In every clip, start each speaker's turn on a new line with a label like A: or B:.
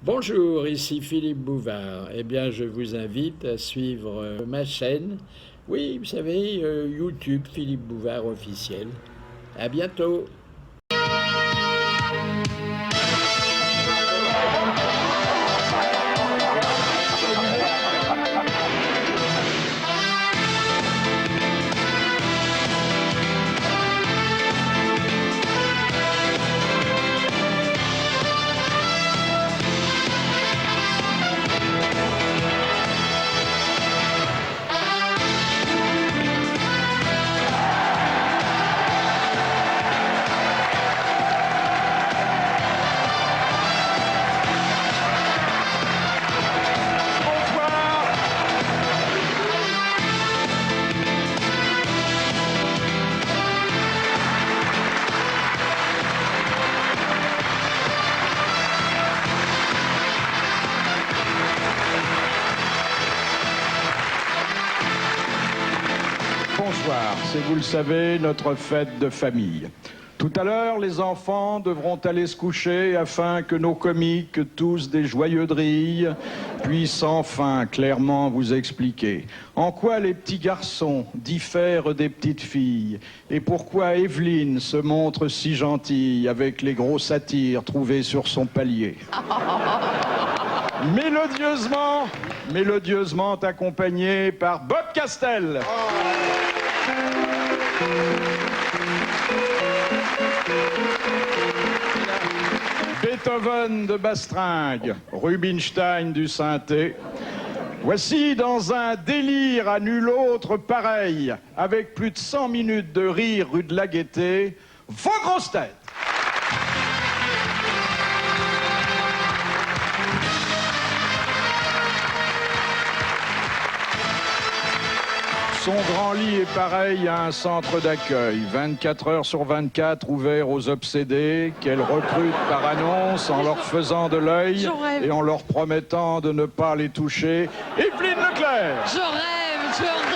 A: Bonjour, ici Philippe Bouvard. Eh bien, je vous invite à suivre ma chaîne. Oui, vous savez, YouTube Philippe Bouvard officiel. À bientôt.
B: Bonsoir, c'est, vous le savez, notre fête de famille. Tout à l'heure, les enfants devront aller se coucher afin que nos comiques, tous des joyeux drilles, puissent enfin clairement vous expliquer en quoi les petits garçons diffèrent des petites filles et pourquoi Evelyne se montre si gentille avec les gros satyres trouvés sur son palier. Mélodieusement accompagné par Bob Castel. Beethoven de Bastringue, Rubinstein du synthé. Voici dans un délire à nul autre pareil, avec plus de 100 minutes de rire rue de la Gaîté, vos grosses têtes. Son grand lit est pareil à un centre d'accueil, 24 heures sur 24, ouvert aux obsédés, qu'elle recrute par annonce en leur faisant de l'œil et en leur promettant de ne pas les toucher. Evelyne Leclerc.
C: Je rêve. C'est honteux.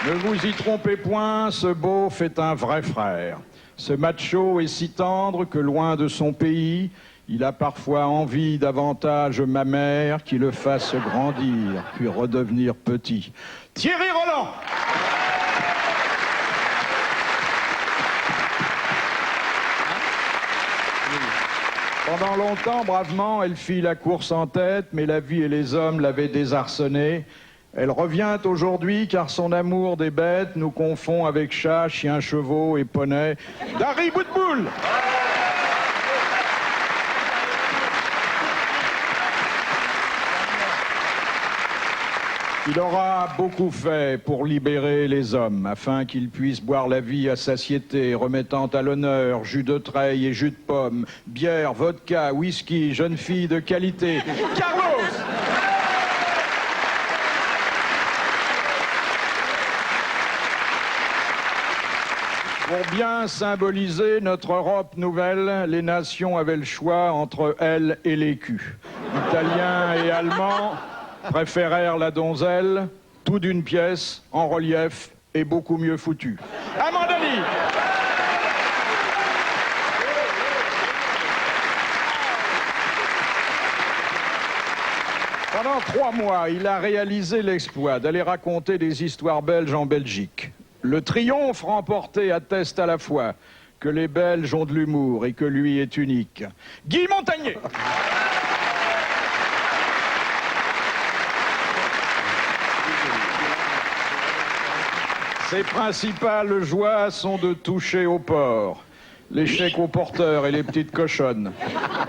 B: Ne vous y trompez point, ce beauf est un vrai frère. Ce macho est si tendre que loin de son pays, il a parfois envie davantage ma mère qui le fasse grandir, puis redevenir petit. Thierry Roland. Pendant longtemps, bravement, elle fit la course en tête, mais la vie et les hommes l'avaient désarçonnée. Elle revient aujourd'hui car son amour des bêtes nous confond avec chats, chiens, chevaux et poneys. Dari Boudboul. Il aura beaucoup fait pour libérer les hommes, afin qu'ils puissent boire la vie à satiété, remettant à l'honneur jus de treille et jus de pomme, bière, vodka, whisky, jeunes filles de qualité. Carlos! Pour bien symboliser notre Europe nouvelle, les nations avaient le choix entre elle et l'écu. Italiens et Allemands préférèrent la donzelle, tout d'une pièce, en relief et beaucoup mieux foutu. Amandali. Pendant 3 mois, il a réalisé l'exploit d'aller raconter des histoires belges en Belgique. Le triomphe remporté atteste à la fois que les Belges ont de l'humour et que lui est unique. Guy Montagnier. Ses principales joies sont de toucher au porc, les chèques aux porteurs et les petites cochonnes.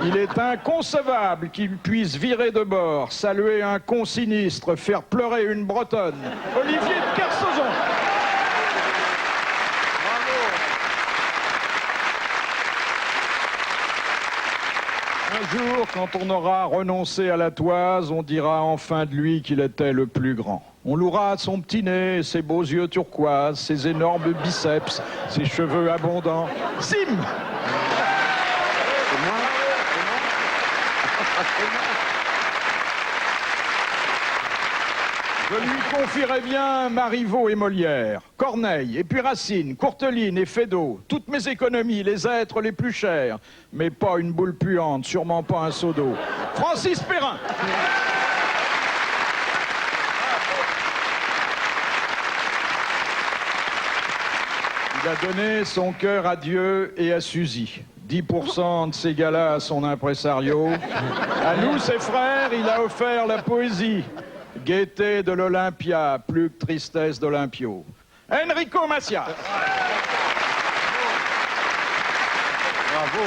B: Il est inconcevable qu'il puisse virer de bord, saluer un consinistre, faire pleurer une bretonne. Olivier de Kersauzon. Un jour, quand on aura renoncé à la toise, on dira enfin de lui qu'il était le plus grand. On louera son petit nez, ses beaux yeux turquoises, ses énormes biceps, ses cheveux abondants. Sim! Je lui confierai bien Marivaux et Molière, Corneille, et puis Racine, Courteline et Feydeau, toutes mes économies, les êtres les plus chers, mais pas une boule puante, sûrement pas un seau d'eau. Francis Perrin. Il a donné son cœur à Dieu et à Suzy. 10% de ces gars-là à son impresario. À nous, ses frères, il a offert la poésie. Gaieté de l'Olympia, plus que tristesse d'Olympio. Enrico Macias. Bravo.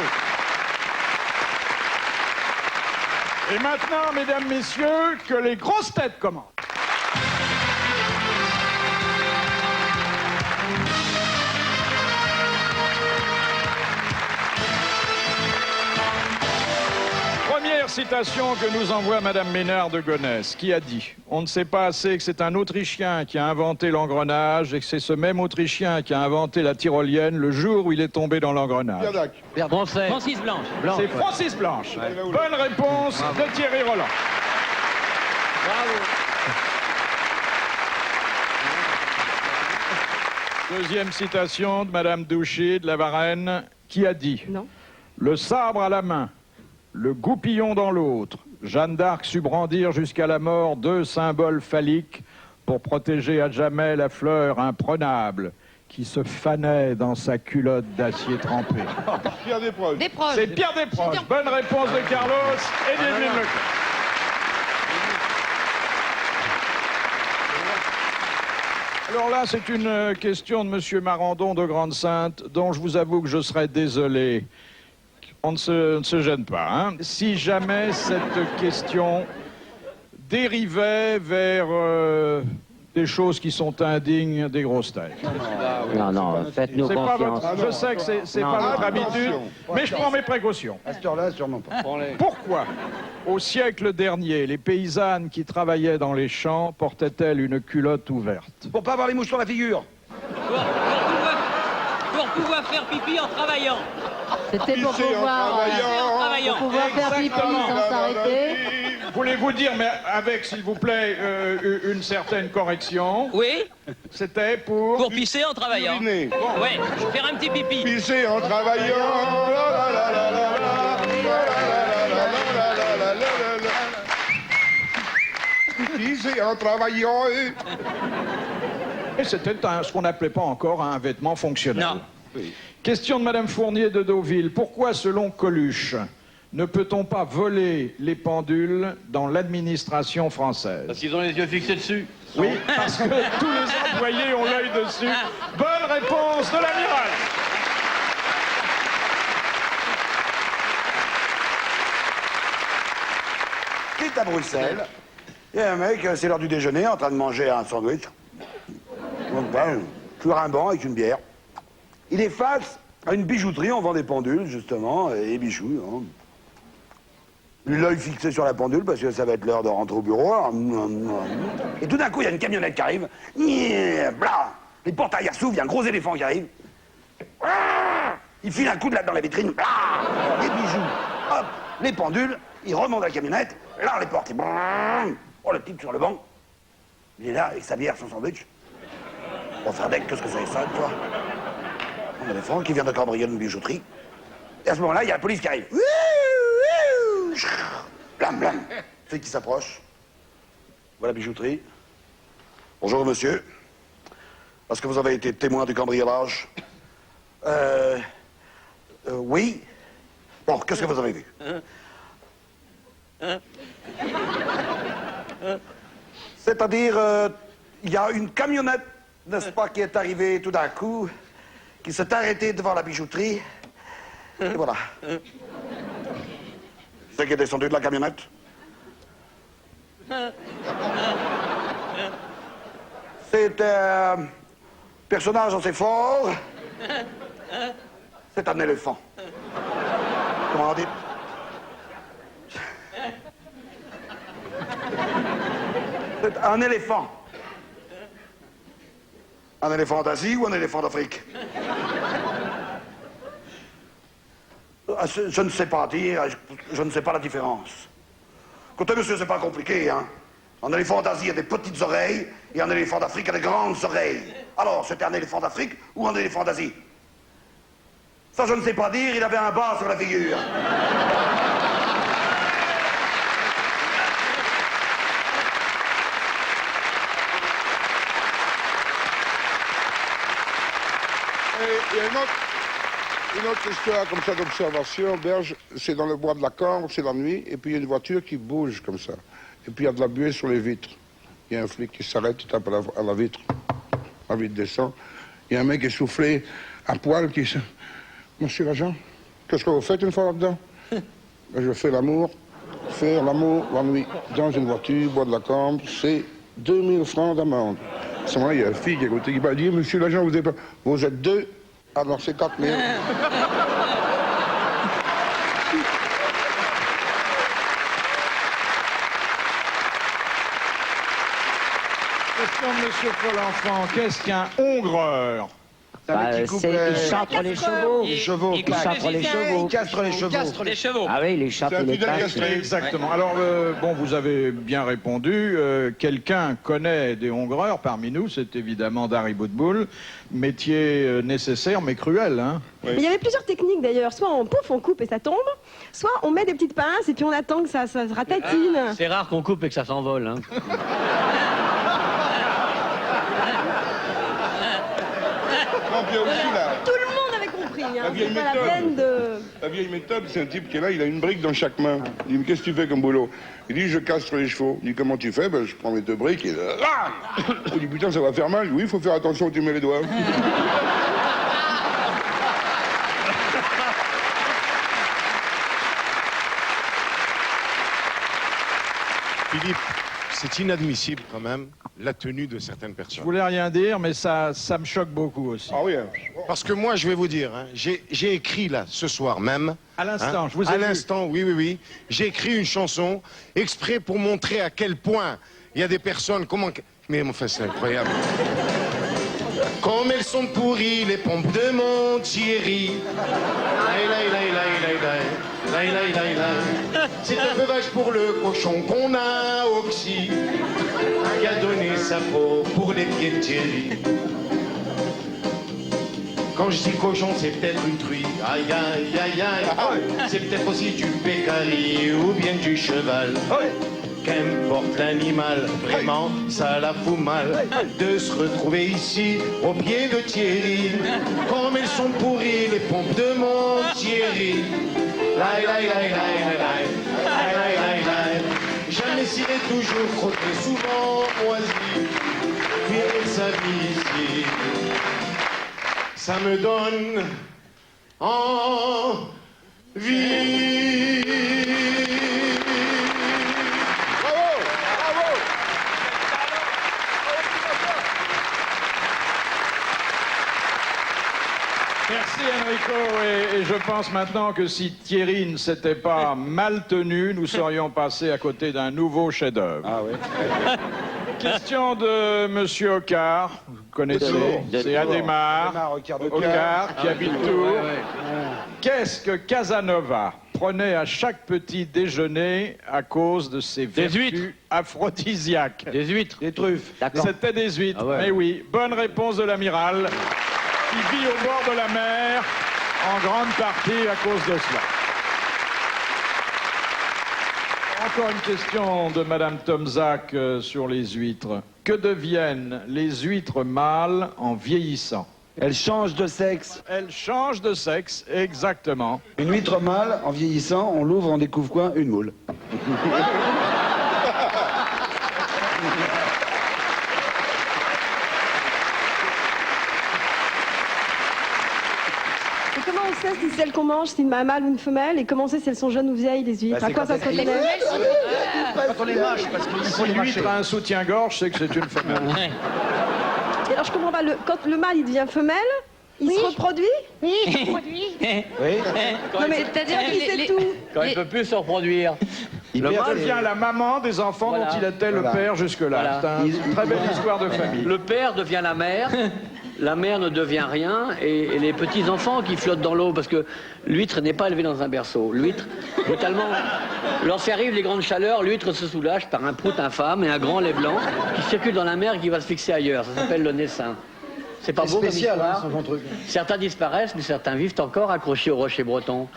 B: Et maintenant, mesdames, messieurs, que les grosses têtes commencent. Première citation que nous envoie Madame Ménard de Gonesse, qui a dit « On ne sait pas assez que c'est un Autrichien qui a inventé l'engrenage et que c'est ce même Autrichien qui a inventé la tyrolienne le jour où il est tombé dans l'engrenage. »
C: Francis Blanche.
B: C'est Francis Blanche. Ouais. Bonne réponse de Thierry Roland.
C: Bravo.
B: Deuxième citation de Madame Douchy de la Varenne, qui a dit « Le sabre à la main, le goupillon dans l'autre, Jeanne d'Arc sut brandir jusqu'à la mort 2 symboles phalliques pour protéger à jamais la fleur imprenable qui se fanait dans sa culotte d'acier trempé. »
D: Pierre Desproges.
B: C'est Pierre Desproges. Bonne réponse de Carlos et d'Edwin Leclerc. Alors là, c'est une question de Monsieur Marandon de Grande-Sainte, dont je vous avoue que je serais désolé. On ne se gêne pas, hein. Si jamais cette question dérivait vers des choses qui sont indignes des grosses têtes.
E: Non, faites-nous confiance.
B: Je sais que c'est pas votre habitude, mais je prends mes précautions.
D: À cette heure-là, sûrement pas.
B: Pourquoi, au siècle dernier, les paysannes qui travaillaient dans les champs portaient-elles une culotte ouverte?
D: Pour pas avoir les mouches sur la figure.
C: Pour pouvoir faire pipi en travaillant.
F: C'était pour pouvoir faire pipi sans s'arrêter.
B: Voulez-vous dire, mais avec, s'il vous plaît, une certaine correction?
C: Oui.
B: C'était pour...
C: Pour pisser en travaillant.
D: Uriner.
C: Bon. Ouais, faire un petit pipi.
D: Pisser en travaillant. Pisser en travaillant.
B: Et c'était ce qu'on n'appelait pas encore un vêtement fonctionnel.
C: Non.
B: Oui. Question de Madame Fournier de Deauville. Pourquoi, selon Coluche, ne peut-on pas voler les pendules dans l'administration française?
G: Parce qu'ils ont les yeux fixés dessus.
B: Oui, parce que tous les employés ont l'œil dessus. Bonne réponse de l'amiral.
H: C'est à Bruxelles. Il y a un mec, c'est l'heure du déjeuner, en train de manger un sandwich. Donc, sur un banc avec une bière. Il est face à une bijouterie, on vend des pendules, justement, et des bijoux. Hein. L'œil fixé sur la pendule, parce que ça va être l'heure de rentrer au bureau. Et tout d'un coup, il y a une camionnette qui arrive. Blah. Les portes arrière s'ouvrent, il y a un gros éléphant qui arrive. Il file un coup de latte dans la vitrine. Blah. Les bijoux, hop, les pendules, il remonte la camionnette. Là, les portes, oh, le type sur le banc. Il est là, avec sa bière, son sandwich. Bon, Ferdec, qu'est-ce que c'est ça, toi? Un éléphant qui vient de cambrioler une bijouterie. Et à ce moment-là, il y a la police qui arrive. Blam, blam. Fait qui s'approche. Voilà la bijouterie. Bonjour, monsieur. Est-ce que vous avez été témoin du cambriolage? Oui. Bon, qu'est-ce que vous avez vu? C'est-à-dire, il y a une camionnette, n'est-ce pas, qui est arrivée tout d'un coup, qui s'est arrêtée devant la bijouterie, et voilà. C'est qui est descendu de la camionnette? C'est un personnage assez fort. C'est un éléphant. Comment on dit? C'est un éléphant. Un éléphant d'Asie ou un éléphant d'Afrique? Je ne sais pas dire, je ne sais pas la différence. Écoutez, monsieur, c'est pas compliqué, hein. Un éléphant d'Asie a des petites oreilles et un éléphant d'Afrique a des grandes oreilles. Alors, c'était un éléphant d'Afrique ou un éléphant d'Asie? Ça, je ne sais pas dire, il avait un bas sur la figure.
D: Et il y a une autre histoire comme ça d'observation, Berge, c'est dans le bois de la Cambre, c'est la nuit, et puis il y a une voiture qui bouge comme ça. Et puis il y a de la buée sur les vitres. Il y a un flic qui s'arrête, il tape à la vitre. La vitre descend. Il y a un mec essoufflé, à poil, qui se... Monsieur l'agent, qu'est-ce que vous faites une fois là-dedans? Ben, je fais l'amour. Faire l'amour la nuit dans une voiture, bois de la Cambre, c'est 2000 francs d'amende. À ce moment-là, il y a une fille qui a écouté, qui m'a dit, monsieur l'agent, vous êtes deux, alors c'est 4000.
B: Question de monsieur Paul Enfant, qu'est-ce qu'un hongreur?
E: Il chantre les chevaux.
C: Il
E: chantre les chevaux.
C: Il castre les chevaux.
E: Ah oui, les chantre les castres.
B: Exactement. Alors, bon, vous avez bien répondu. Quelqu'un connaît des hongreurs parmi nous, c'est évidemment Dari Boudboul. Métier nécessaire mais cruel, hein?
G: Mais il y avait plusieurs techniques d'ailleurs. Soit on pouf, on coupe et ça tombe. Soit on met des petites pinces et puis on attend que ça se ratatine.
C: C'est rare qu'on coupe et que ça s'envole. Hein.
G: Tout le monde avait compris. Hein. C'est pas la peine de...
D: La vieille méthode, c'est un type qui est là, il a une brique dans chaque main. Il dit, mais qu'est-ce que tu fais comme boulot? Il dit, je castre les chevaux. Il dit, comment tu fais? Ben, je prends mes deux briques et là. Il dit, putain, ça va faire mal. Je dis, oui, il faut faire attention où tu mets les doigts.
I: Philippe, c'est inadmissible quand même, la tenue de certaines personnes.
B: Je voulais rien dire, mais ça me choque beaucoup aussi.
D: Ah oui.
I: Parce que moi, je vais vous dire, hein, j'ai écrit là, ce soir même.
B: À l'instant,
I: hein,
B: je vous ai
I: à
B: vu.
I: l'instant, oui. J'ai écrit une chanson exprès pour montrer à quel point il y a des personnes, mais enfin, c'est incroyable. Comme elles sont pourries, les pompes de mon Thierry. C'est un peu vache pour le cochon qu'on a oxy, qui a donné sa peau pour les pieds de Thierry. Quand je dis cochon, c'est peut-être une truie, aïe aïe aïe aïe. C'est peut-être aussi du pécari ou bien du cheval. Qu'importe l'animal, vraiment, ça la fout mal de se retrouver ici, au pied de Thierry. Comme elles sont pourries, les pompes de mon Thierry. Jamais ciré, toujours frotté, souvent moisi. Puis sa vie ici, ça me donne envie.
B: Merci Enrico, et je pense maintenant que si Thierry ne s'était pas mal tenu, nous serions passés à côté d'un nouveau chef-d'œuvre.
H: Ah oui.
B: Question de Monsieur Ocar, vous connaissez, c'est Adhémar, Ocar, qui habite Tours. Qu'est-ce que Casanova prenait à chaque petit déjeuner à cause de ses vertus aphrodisiaques?
C: Des huîtres.
H: Des truffes.
B: C'était des huîtres, mais oui. Bonne réponse de l'amiral, qui vit au bord de la mer, en grande partie à cause de cela. Encore une question de Madame Tomzac sur les huîtres. Que deviennent les huîtres mâles en vieillissant?
H: Elle change de sexe.
B: Elles changent de sexe, exactement.
H: Une huître mâle, en vieillissant, on l'ouvre, on découvre quoi? Une moule.
G: Et comment on sait si celle qu'on mange, c'est une mâle ou une femelle? Et comment on sait si elles sont jeunes ou vieilles, les huîtres? À quoi ça se reconnaît?
D: Quand on les mâche, parce qu'il faut
B: Si
D: les mâcher.
B: l'huître a un soutien-gorge, c'est que c'est une femelle.
G: Et alors je comprends pas, quand le mâle il devient femelle, il se reproduit?
F: Oui, je produis.
G: Non mais c'est-à-dire qu'il sait tout.
C: Quand il ne peut plus se reproduire.
B: Il devient la maman des enfants dont il était le père jusque-là.
C: Voilà.
B: C'est une très belle histoire de famille.
C: Le père devient la mère la mer ne devient rien et les petits-enfants qui flottent dans l'eau, parce que l'huître n'est pas élevée dans un berceau. L'huître, brutalement, lorsqu'arrivent les grandes chaleurs, l'huître se soulage par un prout infâme et un grand lait blanc qui circule dans la mer et qui va se fixer ailleurs. Ça s'appelle le naissin. C'est pas beau
J: spécial,
C: comme histoire.
J: hein, son truc.
C: Certains disparaissent, mais certains vivent encore accrochés aux rochers bretons.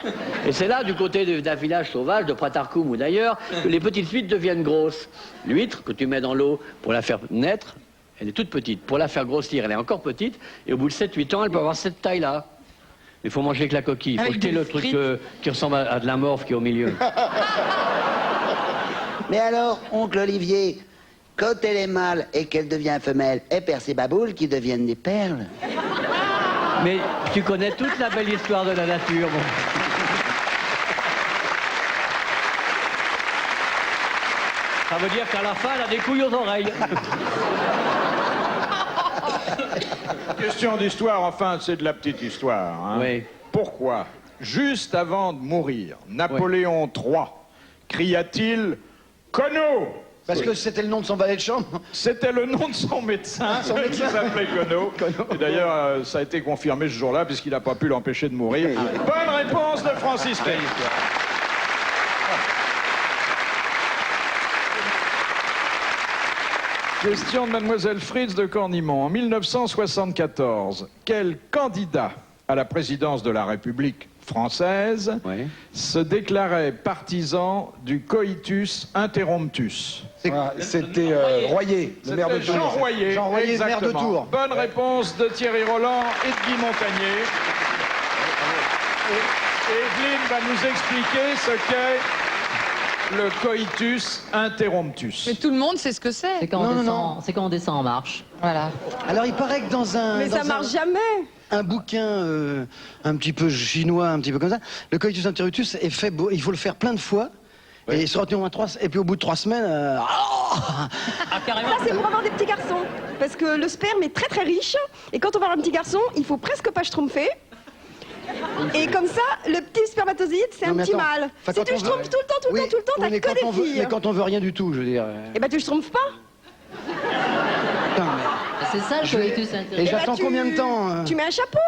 C: Et c'est là, du côté d'un village sauvage, de Pratarkoum ou d'ailleurs, que les petites huîtres deviennent grosses. L'huître, que tu mets dans l'eau pour la faire naître, elle est toute petite. Pour la faire grossir, elle est encore petite. Et au bout de 7-8 ans, elle peut avoir cette taille-là. Il faut manger que la coquille. Il faut jeter le truc qui ressemble à de la morve qui est au milieu.
E: Mais alors, oncle Olivier, quand elle est mâle et qu'elle devient femelle, elle perd ses baboules qui deviennent des perles.
C: Mais tu connais toute la belle histoire de la nature. Bon. Ça veut dire qu'à la fin, elle a des couilles aux oreilles.
B: Question d'histoire, enfin, c'est de la petite histoire. Hein.
C: Oui.
B: Pourquoi, juste avant de mourir, Napoléon III cria-t-il « Conneau »
J: Parce que c'était le nom de son valet de chambre.
B: C'était le nom de son médecin, qui s'appelait Conneau. Et d'ailleurs, ça a été confirmé ce jour-là, puisqu'il n'a pas pu l'empêcher de mourir. Bonne réponse de Francis Pérez. Question de Mademoiselle Fritz de Cornimont. En 1974, quel candidat à la présidence de la République française se déclarait partisan du coitus interromptus?
J: C'était Royer, le maire de Tours.
B: Jean Royer,
J: Jean Royer, maire de Tours.
B: Bonne réponse de Thierry Roland et de Guy Montagnier. Et Evelyne va nous expliquer ce qu'est le coitus interromptus.
K: Mais tout le monde sait ce que c'est.
F: C'est quand, on descend en marche.
K: Voilà.
J: Alors il paraît que dans un...
G: Mais ça marche jamais.
J: Un bouquin un petit peu chinois, un petit peu comme ça, le coitus interruptus est fait, il faut le faire plein de fois. Et se retenir en 3, et puis au bout de 3 semaines...
G: Ça, c'est pour avoir des petits garçons. Parce que le sperme est très très riche. Et quand on va avoir un petit garçon, il faut presque pas schtroumpfer. Et comme ça, le petit spermatozoïde, c'est un petit mâle. Si tu schtroumpfes tout le temps, t'as que des filles.
J: Mais quand on veut rien du tout, je veux dire...
G: Eh ben tu schtroumpfes pas.
F: C'est ça le coitus interromptus.
J: Et j'attends combien de temps
G: Tu mets un chapeau.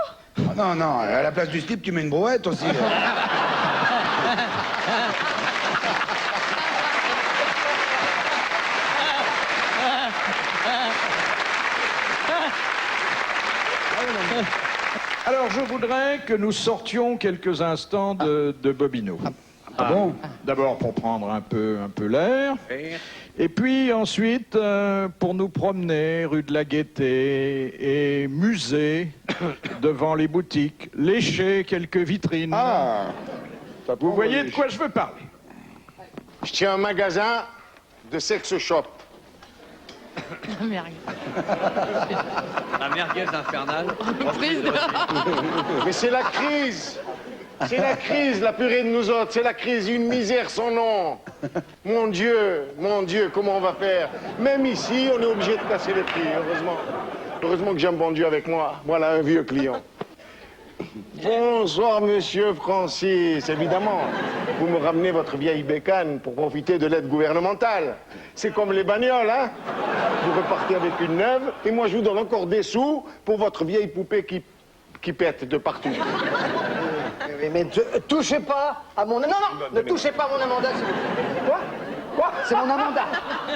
H: Non, non, à la place du slip, tu mets une brouette aussi.
B: Alors, je voudrais que nous sortions quelques instants de Bobino.
H: Ah bon?
B: D'abord pour prendre un peu l'air. Et puis ensuite, pour nous promener rue de la Gaîté et musée devant les boutiques, lécher quelques vitrines.
I: Ah,
B: vous voyez de quoi je veux parler?
I: Je tiens un magasin de sex shop.
C: La merguez infernale.
I: Mais c'est la crise. C'est la crise, la purée de nous autres. C'est la crise, une misère sans nom. Mon Dieu, comment on va faire? Même ici, on est obligé de casser les prix, heureusement. Heureusement que j'ai un bon Dieu avec moi. Voilà un vieux client. Bonsoir, monsieur Francis. Évidemment, vous me ramenez votre vieille bécane pour profiter de l'aide gouvernementale. C'est comme les bagnoles, hein? Vous repartez avec une neuve, et moi je vous donne encore des sous pour votre vieille poupée qui pète de partout.
J: Mais touchez pas à mon... Non, ne touchez pas à mon Amanda, s'il vous plaît. Quoi? C'est mon Amanda.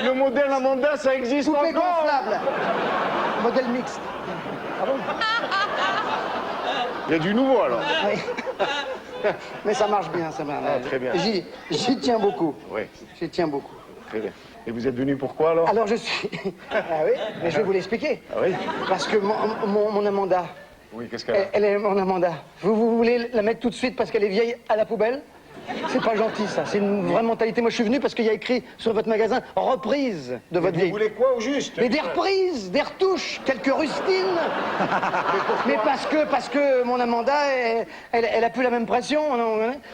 I: Le modèle Amanda, ça existe
J: Poupée
I: encore.
J: gonflable. Modèle mixte. Ah bon?
I: Il y a du nouveau, alors.
J: Oui. Mais ça marche bien, ça marche.
I: Ah, très bien.
J: J'y tiens beaucoup.
I: Oui.
J: J'y tiens beaucoup.
I: Très bien. Et vous êtes venu pourquoi, alors?
J: Alors, je suis... Ah oui, mais je vais vous l'expliquer.
I: Ah oui?
J: Parce que mon Amanda...
I: Oui, qu'est-ce qu'elle a?
J: Elle est mon Amanda. Vous voulez la mettre tout de suite parce qu'elle est vieille à la poubelle? C'est pas gentil, ça. C'est une vraie mentalité. Moi, je suis venu parce qu'il y a écrit sur votre magasin « reprise » de votre vieille...
I: Vous voulez quoi, au juste?
J: Mais des reprises, des retouches, quelques rustines. Mais parce que mon Amanda, elle a plus la même pression.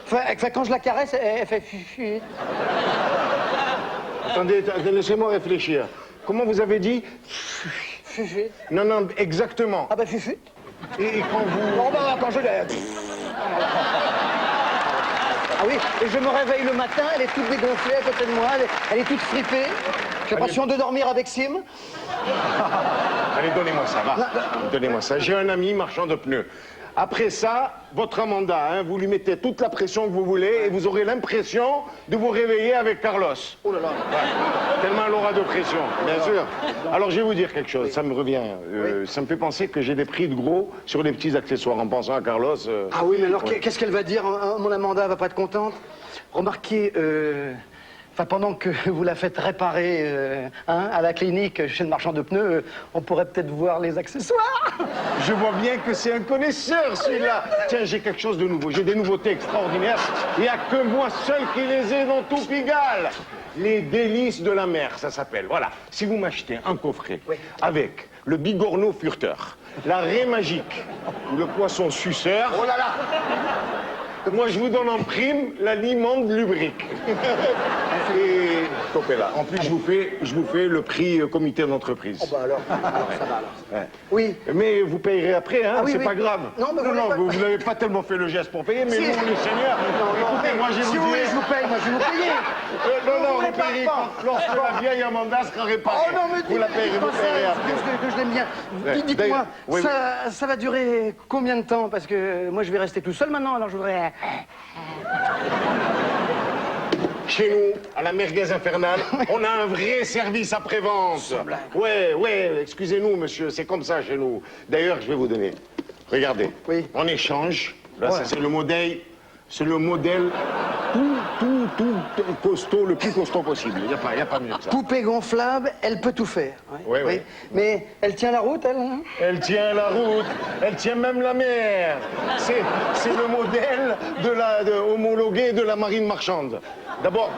J: Enfin, quand je la caresse, elle fait fufu.
I: Attendez, laissez-moi réfléchir. Comment vous avez dit?
J: Fufu.
I: Non, exactement.
J: Ah bah fufu.
I: Et quand vous...
J: Oh bah quand je... Ah oui, et je me réveille le matin, elle est toute dégonflée à côté de moi, elle est toute fripée. J'ai l'impression de dormir avec Sim.
I: Allez, donnez-moi ça, va. Donnez-moi ça. J'ai un ami marchand de pneus. Après ça, votre Amanda, hein, vous lui mettez toute la pression que vous voulez et vous aurez l'impression de vous réveiller avec Carlos.
J: Oh là là.
I: Ouais. Tellement elle aura de pression, bien sûr. Alors, je vais vous dire quelque chose, ça me revient. Ça me fait penser que j'ai des prix de gros sur les petits accessoires en pensant à Carlos.
J: Ah oui, mais alors, qu'est-ce qu'elle va dire? Mon Amanda va pas être contente? Remarquez, enfin, pendant que vous la faites réparer à la clinique chez le marchand de pneus, on pourrait peut-être voir les accessoires.
I: Je vois bien que c'est un connaisseur, celui-là. Tiens, j'ai quelque chose de nouveau. J'ai des nouveautés extraordinaires. Il n'y a que moi seul qui les ai dans tout Pigalle. Les délices de la mer, ça s'appelle. Voilà. Si vous m'achetez un coffret avec le bigorneau furteur, la raie magique ou le poisson suceur...
J: Oh là là!
I: Moi, je vous donne en prime la limande lubrique. Et topez-là. En plus, je vous fais le prix comité d'entreprise.
J: Oh bah alors, ça va alors.
I: Ouais.
J: Oui.
I: Mais vous payerez après, hein,
J: Ah oui,
I: c'est
J: oui.
I: pas grave.
J: Non, mais
I: vous n'avez pas tellement fait le geste pour payer, mais
J: Si.
I: nous, les seigneurs, écoutez, moi, je vais
J: Si
I: vous
J: vous voulez,
I: dire...
J: je vous paye, moi je vais vous payer.
I: Non,
J: voulez
I: vous
J: pas
I: payerez
J: pas.
I: lorsque la vieille Amanda sera réparée.
J: Oh non, mais
I: vous la payerez, vous payerez après.
J: que je l'aime bien.
I: Ouais.
J: Dites-moi,
I: D'ailleurs, oui,
J: ça va durer combien de temps? Parce que moi je vais rester tout seul maintenant, alors je voudrais...
I: Chez nous, à la merguez infernale, on a un vrai service après-vente. Ouais, excusez-nous, monsieur, c'est comme ça chez nous. D'ailleurs, je vais vous donner. Regardez, en échange, là, ça c'est le modèle, tout costaud, le plus costaud possible. Il n'y a pas mieux que ça.
J: Poupée gonflable, elle peut tout faire.
I: Oui.
J: Mais elle tient la route, elle, hein?
I: Elle tient la route, elle tient même la mer. C'est le modèle homologué de la marine marchande. D'abord,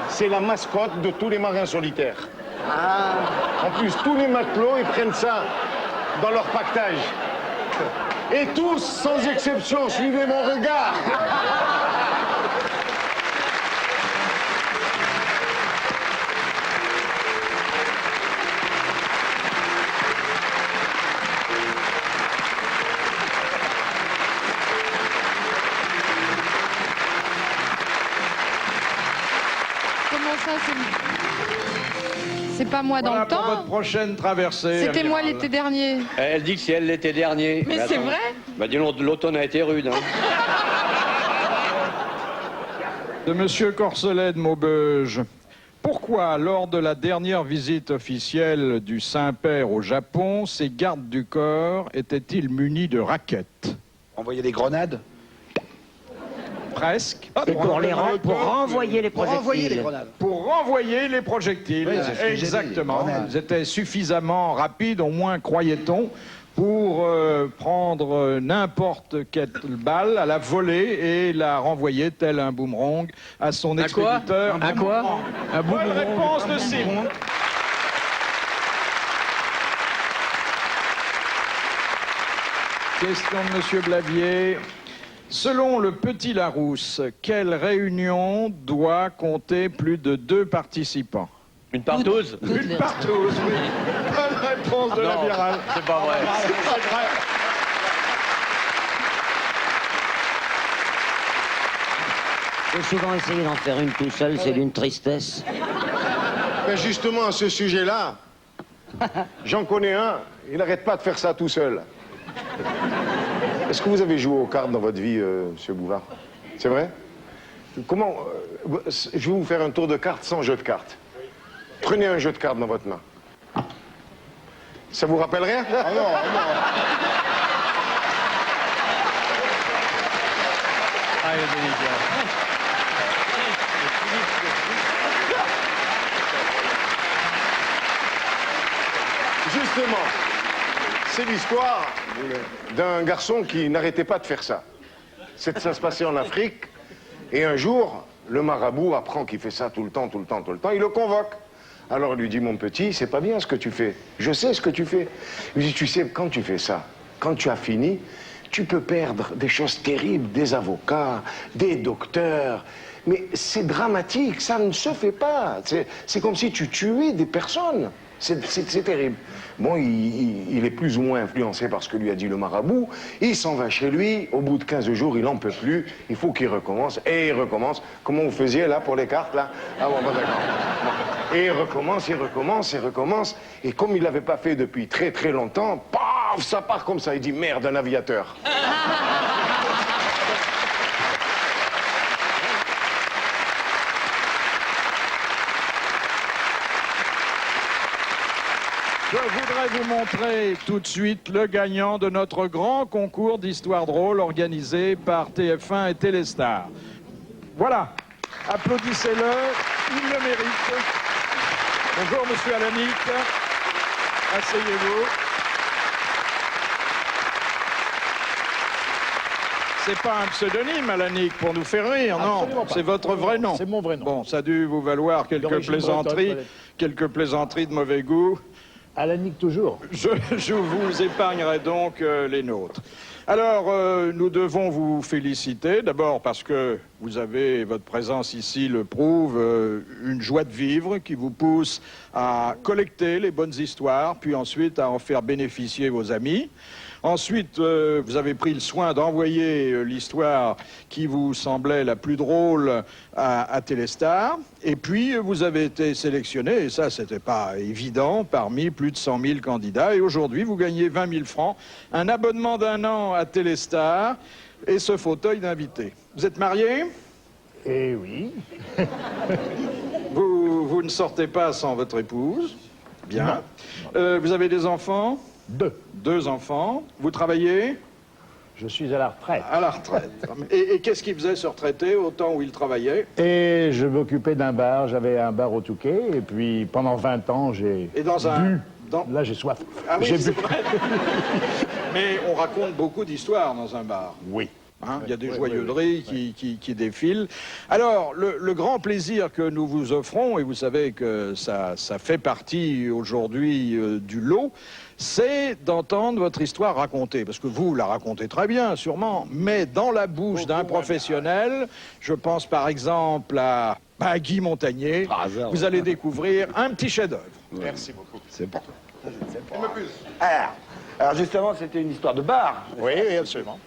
I: c'est la mascotte de tous les marins solitaires. En plus, tous les matelots, ils prennent ça dans leur pactage. Et tous, sans exception, suivez mon regard.
K: Comment ça, c'est pas moi dans
B: Voilà
K: le
B: pour
K: temps?
B: votre prochaine traversée.
K: C'était moi
B: amiral.
K: l'été dernier.
C: Elle dit que c'est elle l'été dernier.
K: Mais c'est
C: attends.
K: vrai?
C: Bah dis donc, l'automne a été rude, hein.
B: De Monsieur Corselet de Maubeuge. Pourquoi, lors de la dernière visite officielle du Saint-Père au Japon, ces gardes du corps étaient-ils munis de raquettes?
H: Envoyer des grenades?
B: Presque.
L: Pour renvoyer les projectiles.
J: Renvoyer les grenades.
B: Pour renvoyer les projectiles.
H: Oui, c'est ce que j'ai dit,
B: Exactement.
H: les grenades.
B: Ils étaient suffisamment rapides, au moins croyait-on, pour prendre n'importe quelle balle à la volée et la renvoyer tel un boomerang à son expéditeur.
C: À quoi? Un
B: Bonne
C: boomerang.
B: réponse de Simon. Question de Monsieur Blavier. Selon le Petit Larousse, quelle réunion doit compter plus de 2 participants?
C: Une partouze?
B: Une partouze, oui. Bonne réponse de
C: Non,
B: l'amiral.
C: c'est pas vrai.
B: C'est vrai.
L: J'ai souvent essayé d'en faire une tout seul, c'est d'une tristesse.
I: Mais justement, à ce sujet-là, j'en connais un, il n'arrête pas de faire ça tout seul. Est-ce que vous avez joué aux cartes dans votre vie, monsieur Bouvard? C'est vrai? Comment... je vais vous faire un tour de cartes sans jeu de cartes. Prenez un jeu de cartes dans votre main. Ça vous rappelle rien?
D: Ah non, ah non.
A: Ah, il est délicat.
I: Justement, c'est l'histoire d'un garçon qui n'arrêtait pas de faire ça. Ça se passait en Afrique, et un jour, le marabout apprend qu'il fait ça tout le temps, il le convoque. Alors il lui dit, mon petit, c'est pas bien ce que tu fais. Je sais ce que tu fais. Il lui dit, tu sais, quand tu fais ça, quand tu as fini, tu peux perdre des choses terribles, des avocats, des docteurs. Mais c'est dramatique, ça ne se fait pas. C'est comme si tu tuais des personnes. C'est terrible. Bon, il est plus ou moins influencé par ce que lui a dit le marabout. Il s'en va chez lui. Au bout de 15 jours, il n'en peut plus. Il faut qu'il recommence. Et il recommence. Comment vous faisiez, là, pour les cartes, là? Ah bon, d'accord. Bon. Et il recommence, il recommence, il recommence. Et comme il ne l'avait pas fait depuis très, très longtemps, paf, ça part comme ça. Il dit, merde, un aviateur.
B: Je voudrais vous montrer tout de suite le gagnant de notre grand concours d'histoire drôle organisé par TF1 et Téléstar. Voilà, applaudissez-le, il le mérite. Bonjour, monsieur Alanic. Asseyez-vous. C'est pas un pseudonyme, Alanic, pour nous faire rire, non. C'est votre vrai nom.
M: C'est mon vrai nom.
B: Bon, ça a dû vous valoir quelques plaisanteries de mauvais goût.
M: Alanic toujours.
B: Je vous épargnerai donc les nôtres. Alors, nous devons vous féliciter, d'abord parce que vous avez, votre présence ici le prouve, une joie de vivre qui vous pousse à collecter les bonnes histoires, puis ensuite à en faire bénéficier vos amis. Ensuite, vous avez pris le soin d'envoyer l'histoire qui vous semblait la plus drôle à Téléstar. Et puis, vous avez été sélectionné, et ça, c'était pas évident, parmi plus de 100 000 candidats. Et aujourd'hui, vous gagnez 20 000 francs, un abonnement d'1 an à Téléstar et ce fauteuil d'invité. Vous êtes marié?
M: Eh oui.
B: Vous ne sortez pas sans votre épouse? Bien. Vous avez des enfants?
M: 2.
B: 2 enfants. Vous travaillez?
M: Je suis à la retraite.
B: À la retraite. Et qu'est-ce qu'il faisait, ce retraité, au temps où il travaillait?
M: Et je m'occupais d'un bar. J'avais un bar au Touquet. Et puis, pendant 20 ans, j'ai bu. Là, j'ai soif.
B: Ah oui,
M: j'ai
B: c'est
M: bu.
B: vrai. Mais on raconte beaucoup d'histoires dans un bar.
M: Oui.
B: Hein, il y a des joyeuseries qui défilent. Alors, le grand plaisir que nous vous offrons, et vous savez que ça fait partie aujourd'hui du lot, c'est d'entendre votre histoire racontée. Parce que vous la racontez très bien, sûrement, mais dans la bouche d'un professionnel, je pense par exemple à Guy Montagnier, vous allez découvrir un petit chef-d'œuvre.
H: Merci beaucoup.
D: C'est bon.
H: Alors justement, c'était une histoire de bar.
M: Oui, absolument.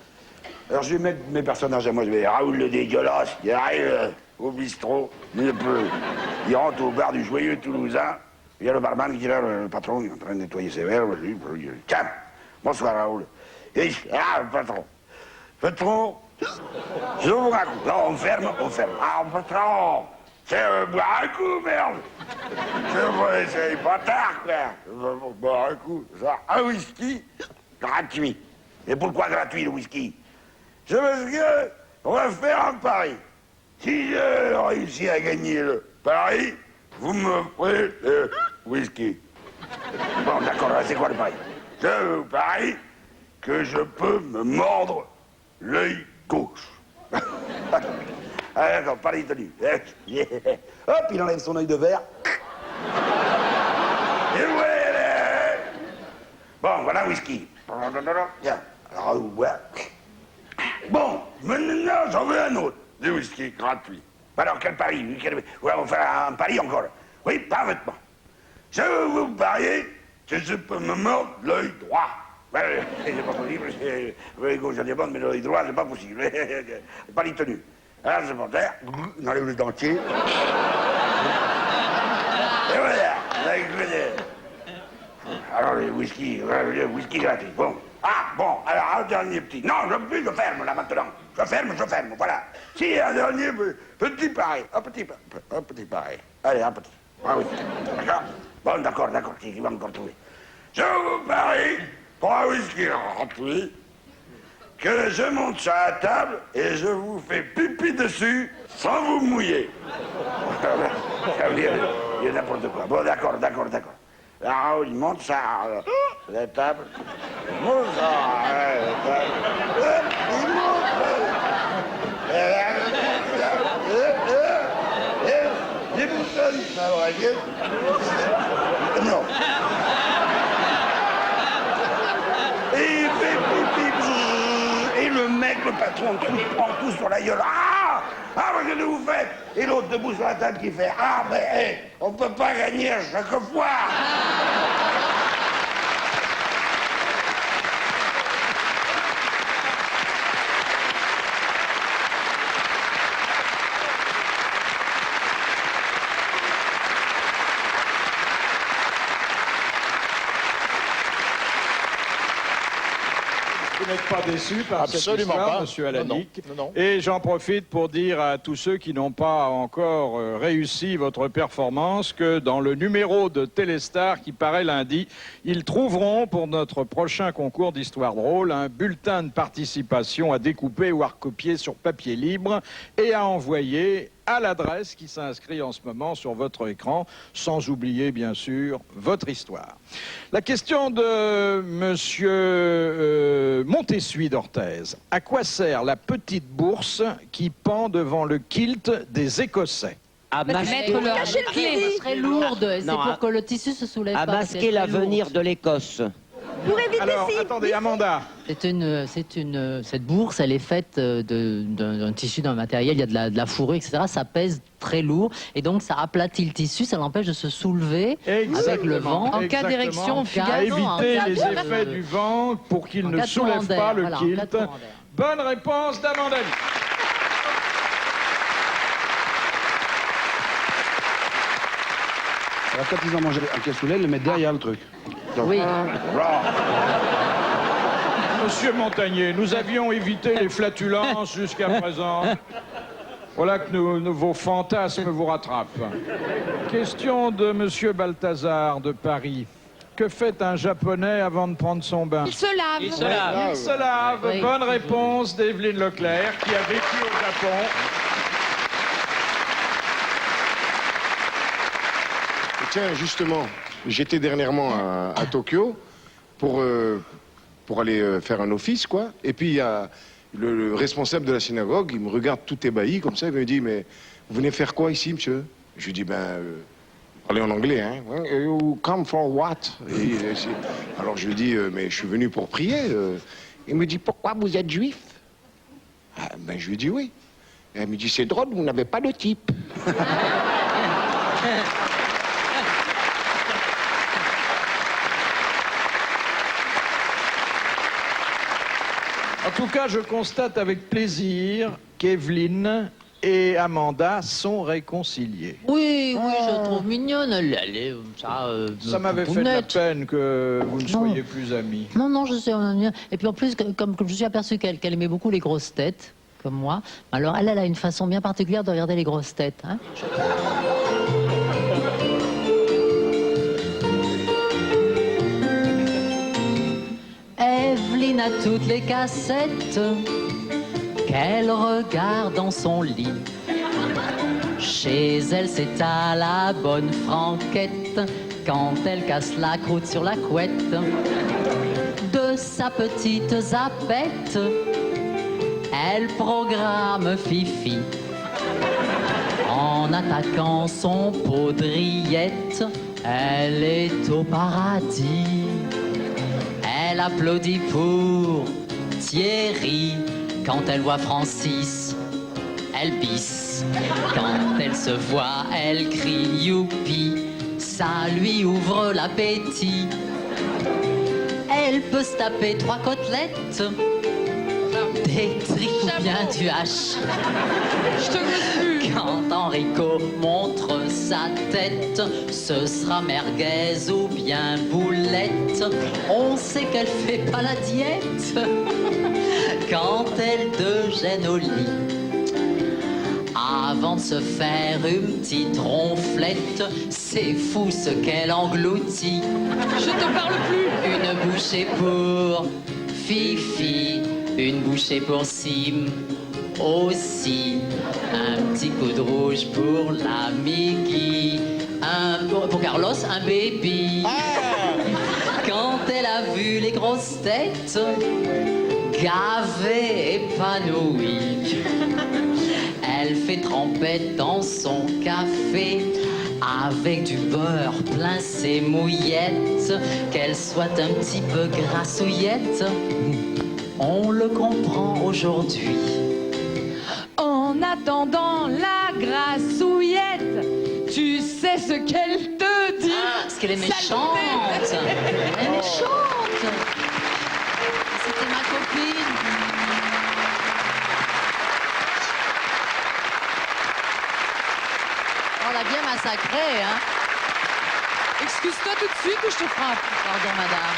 H: Alors je vais mettre mes personnages à moi. Je vais Raoul le dégueulasse, il arrive au bistrot, il rentre au bar du joyeux Toulousain. Il y a le barman qui est là, le patron, il est en train de nettoyer ses verres. Il dit, tiens, bonsoir Raoul. Et il dit, ah, le patron. Patron, je vous raconte. Non, on ferme. Ah, patron, c'est boire un coup, merde. C'est pas tard, quoi. Boire un coup. Ça, un whisky gratuit. Et pourquoi gratuit, le whisky? C'est parce que on va faire un pari. Si je réussis à gagner le pari, vous m'offrez le whisky. Bon, d'accord, c'est quoi le pari? Je vous parie que je peux me mordre l'œil gauche. Ah, d'accord, pari tenu. Hop, il enlève son œil de verre. Et voilà. Bon, voilà un whisky. Tiens, alors vous boire. Bon, maintenant, j'en veux un autre. Du whisky gratuit. Alors, quel pari? Ouais, on va faire un pari encore. Oui, parfaitement. Je veux vous parier que je peux me mordre l'œil droit. Ouais, c'est pas possible. L'œil gauche, j'en ai bon, mais l'œil droit, c'est pas possible. Pari tenu. Alors, je monte terre, on enlève le dentier. Et voilà, alors, le whisky gratuit. Bon. Ah, bon, alors un dernier petit. Non, je ferme là maintenant. Je ferme, voilà. Si, un dernier petit pari. Un petit pari. Allez, un petit. Ah oui. D'accord? Bon, d'accord, il va encore trouver. Je vous parie, pour un whisky gratuit, que je monte sur la table et je vous fais pipi dessus sans vous mouiller. Il y a n'importe quoi. Bon, d'accord. Alors, il monte ça la table. Il monte ça la table. Il monte. Il boutonne sa braguette. Non. Et il fait pipi. Et le mec, le patron, prend tout sur la gueule. Ah! Ah, mais qu'est-ce que vous faites? Et l'autre debout sur la table qui fait, ah, mais hey, on peut pas gagner à chaque fois.
B: Vous n'êtes pas déçu par
N: Absolument
B: cette histoire,
N: pas.
B: monsieur Alanic.
N: Non, non.
B: Et j'en profite pour dire à tous ceux qui n'ont pas encore réussi votre performance que dans le numéro de Téléstar qui paraît lundi, ils trouveront pour notre prochain concours d'histoire drôle un bulletin de participation à découper ou à recopier sur papier libre et à envoyer à l'adresse qui s'inscrit en ce moment sur votre écran, sans oublier bien sûr votre histoire. La question de monsieur Montessuie d'Orthez. À quoi sert la petite bourse qui pend devant le kilt des Écossais?
L: À masquer,
F: C'est très lourde, et c'est pour que le tissu se soulève
L: à
F: pas.
L: masquer l'avenir de l'Écosse.
G: Pour éviter
B: Alors, attendez, Amanda.
F: Cette bourse, elle est faite d'un tissu, d'un matériel, il y a de la fourrure, etc. Ça pèse très lourd, et donc ça aplatit le tissu, ça l'empêche de se soulever avec le vent.
K: En cas d'érection
B: À
K: fugace.
B: éviter les effets du vent pour qu'il ne soulève pas le kilt. Bonne réponse d'Amanda.
H: Alors, quand ils ont mangé un cassoulet, ils le mettent derrière le truc. Donc,
F: Oui.
B: Monsieur Montagnier, nous avions évité les flatulences jusqu'à présent. Voilà que vos fantasmes vous rattrapent. Question de monsieur Balthazar de Paris. Que fait un Japonais avant de prendre son bain?
K: Il se lave.
L: Il se lave.
B: Il se lave.
F: Oui.
B: Bonne réponse d'Evelyne Leclerc, qui a vécu au Japon.
N: Tiens, justement, j'étais dernièrement à Tokyo pour aller faire un office, quoi. Et puis il y a le responsable de la synagogue, il me regarde tout ébahi comme ça, il me dit, mais vous venez faire quoi ici, monsieur? Je lui dis, ben, parler en anglais, hein. You come for what? Alors je lui dis, mais je suis venu pour prier. Il me dit, pourquoi vous êtes juif? Ah, ben je lui dis oui. Et elle me dit, c'est drôle, vous n'avez pas de type.
B: En tout cas, je constate avec plaisir qu'Evelyne et Amanda sont réconciliées.
F: Oui, je la trouve mignonne. Elle est
B: Ça m'avait fait de la
F: nette.
B: peine que vous ne soyez plus amis.
F: Non, je sais. Et puis en plus, comme je suis aperçu qu'elle aimait beaucoup les grosses têtes, comme moi, alors elle a une façon bien particulière de regarder les grosses têtes. Hein. Evelyne a toutes les cassettes qu'elle regarde dans son lit. Chez elle, c'est à la bonne franquette quand elle casse la croûte sur la couette. De sa petite zapette, elle programme Fifi. En attaquant son poudriette, elle est au paradis. Elle applaudit pour Thierry. Quand elle voit Francis, elle bisse. Quand elle se voit, elle crie youpi. Ça lui ouvre l'appétit. Elle peut se taper 3 côtelettes, des tripes ou bien du hache.
K: Je te veux plus.
F: Quand Enrico montre sa tête, ce sera merguez ou bien boulette. On sait qu'elle fait pas la diète. Quand elle te gêne au lit, avant de se faire une petite ronflette, c'est fou ce qu'elle engloutit.
K: Je te parle plus.
F: Une bouchée pour Fifi, une bouchée pour Sim aussi, un petit coup de rouge pour l'ami Guy, pour Carlos, un baby. Quand elle a vu les grosses têtes, gavée, épanouie, elle fait trempette dans son café avec du beurre plein ses mouillettes, qu'elle soit un petit peu grassouillette. On le comprend aujourd'hui.
K: On a attendant la grassouillette, tu sais ce qu'elle te dit?
F: Parce qu'elle est méchante. Elle est méchante. C'était ma copine. On l'a bien massacrée, hein.
K: Excuse-toi tout de suite ou je te frappe.
F: Pardon, madame.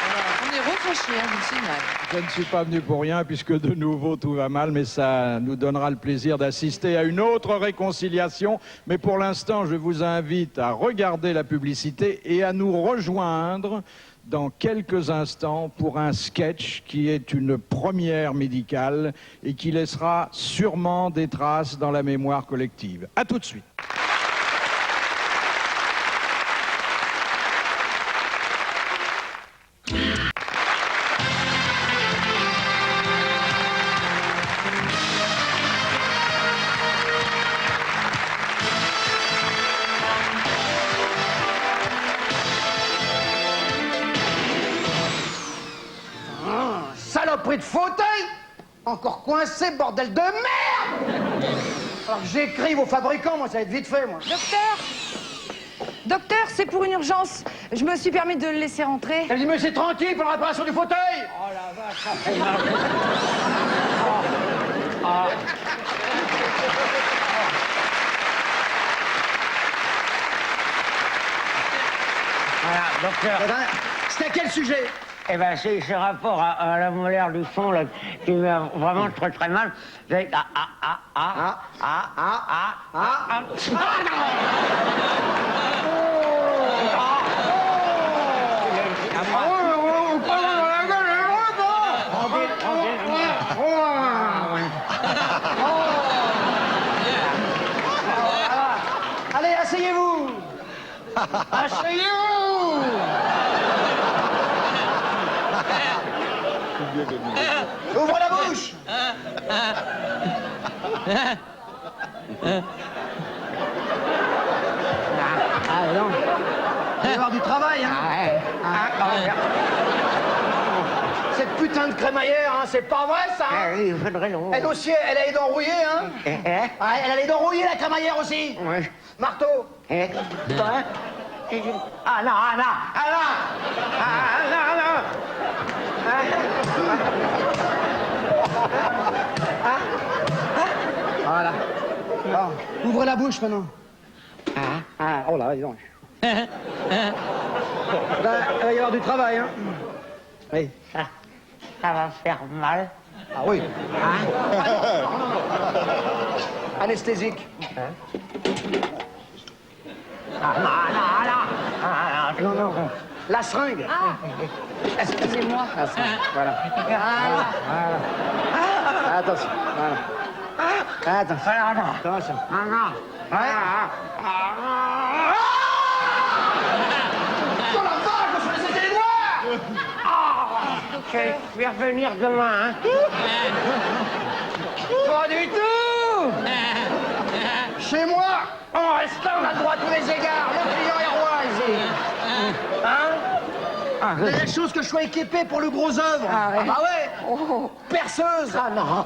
K: On est refâchés, hein, je vous signale.
B: Je ne suis pas venu pour rien puisque de nouveau tout va mal, mais ça nous donnera le plaisir d'assister à une autre réconciliation. Mais pour l'instant, je vous invite à regarder la publicité et à nous rejoindre dans quelques instants pour un sketch qui est une première médicale et qui laissera sûrement des traces dans la mémoire collective. À tout de suite.
J: Saloperie de fauteuil! Encore coincé, bordel de merde! Alors que j'écrive aux fabricants, moi, ça va être vite fait, moi.
O: Docteur, c'est pour une urgence. Je me suis permis de le laisser rentrer.
J: Elle dit, mais c'est tranquille pour la réparation du fauteuil! Oh la vache, ça fait mal.
L: Voilà, docteur.
J: C'était à quel sujet?
L: Eh ben, c'est ce rapport à la molaire du fond, là, qui me fait vraiment très très mal.
J: Allez, asseyez-vous! Asseyez-vous! Ouvre la bouche! Ah non. Il va y avoir du travail, hein? Cette putain de crémaillère, hein, c'est pas vrai, ça?
L: Oui, il faudrait le...
J: Elle aussi, elle a les dents rouillées, hein? Elle a les dents rouillées, la crémaillère aussi?
L: Oui.
J: Marteau?
L: Toi?
J: Ah non, ah non, ah non! Ah non, non! Voilà. Bon, ouvrez la bouche maintenant. Oh là, dis donc. Là, il va y avoir du travail, hein. Oui.
L: Ça va faire mal.
J: Ah oui. Anesthésique. Non, non. La seringue.
O: Excusez-moi.
J: La seringue, voilà. Attention, voilà. Attention. Attention. Oh la vache, je me suis laissé les doigts!
L: Je vais revenir demain, hein.
J: Pas du tout! Chez moi, en restant, on a le droit à tous les égards. Le client est roi ici. Hein? C'est la chose que je sois équipé pour le gros œuvre. Ah ouais? Perceuse. Ah non,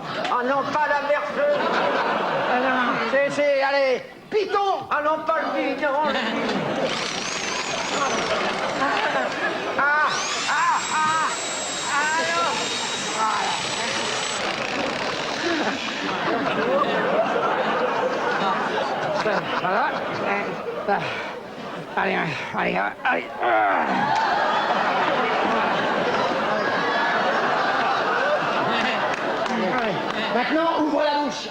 J: pas la perceuse. Ah non, c'est, allez, Python. Ah non, pas le Python. Voilà. Allez. Maintenant, ouvre la bouche.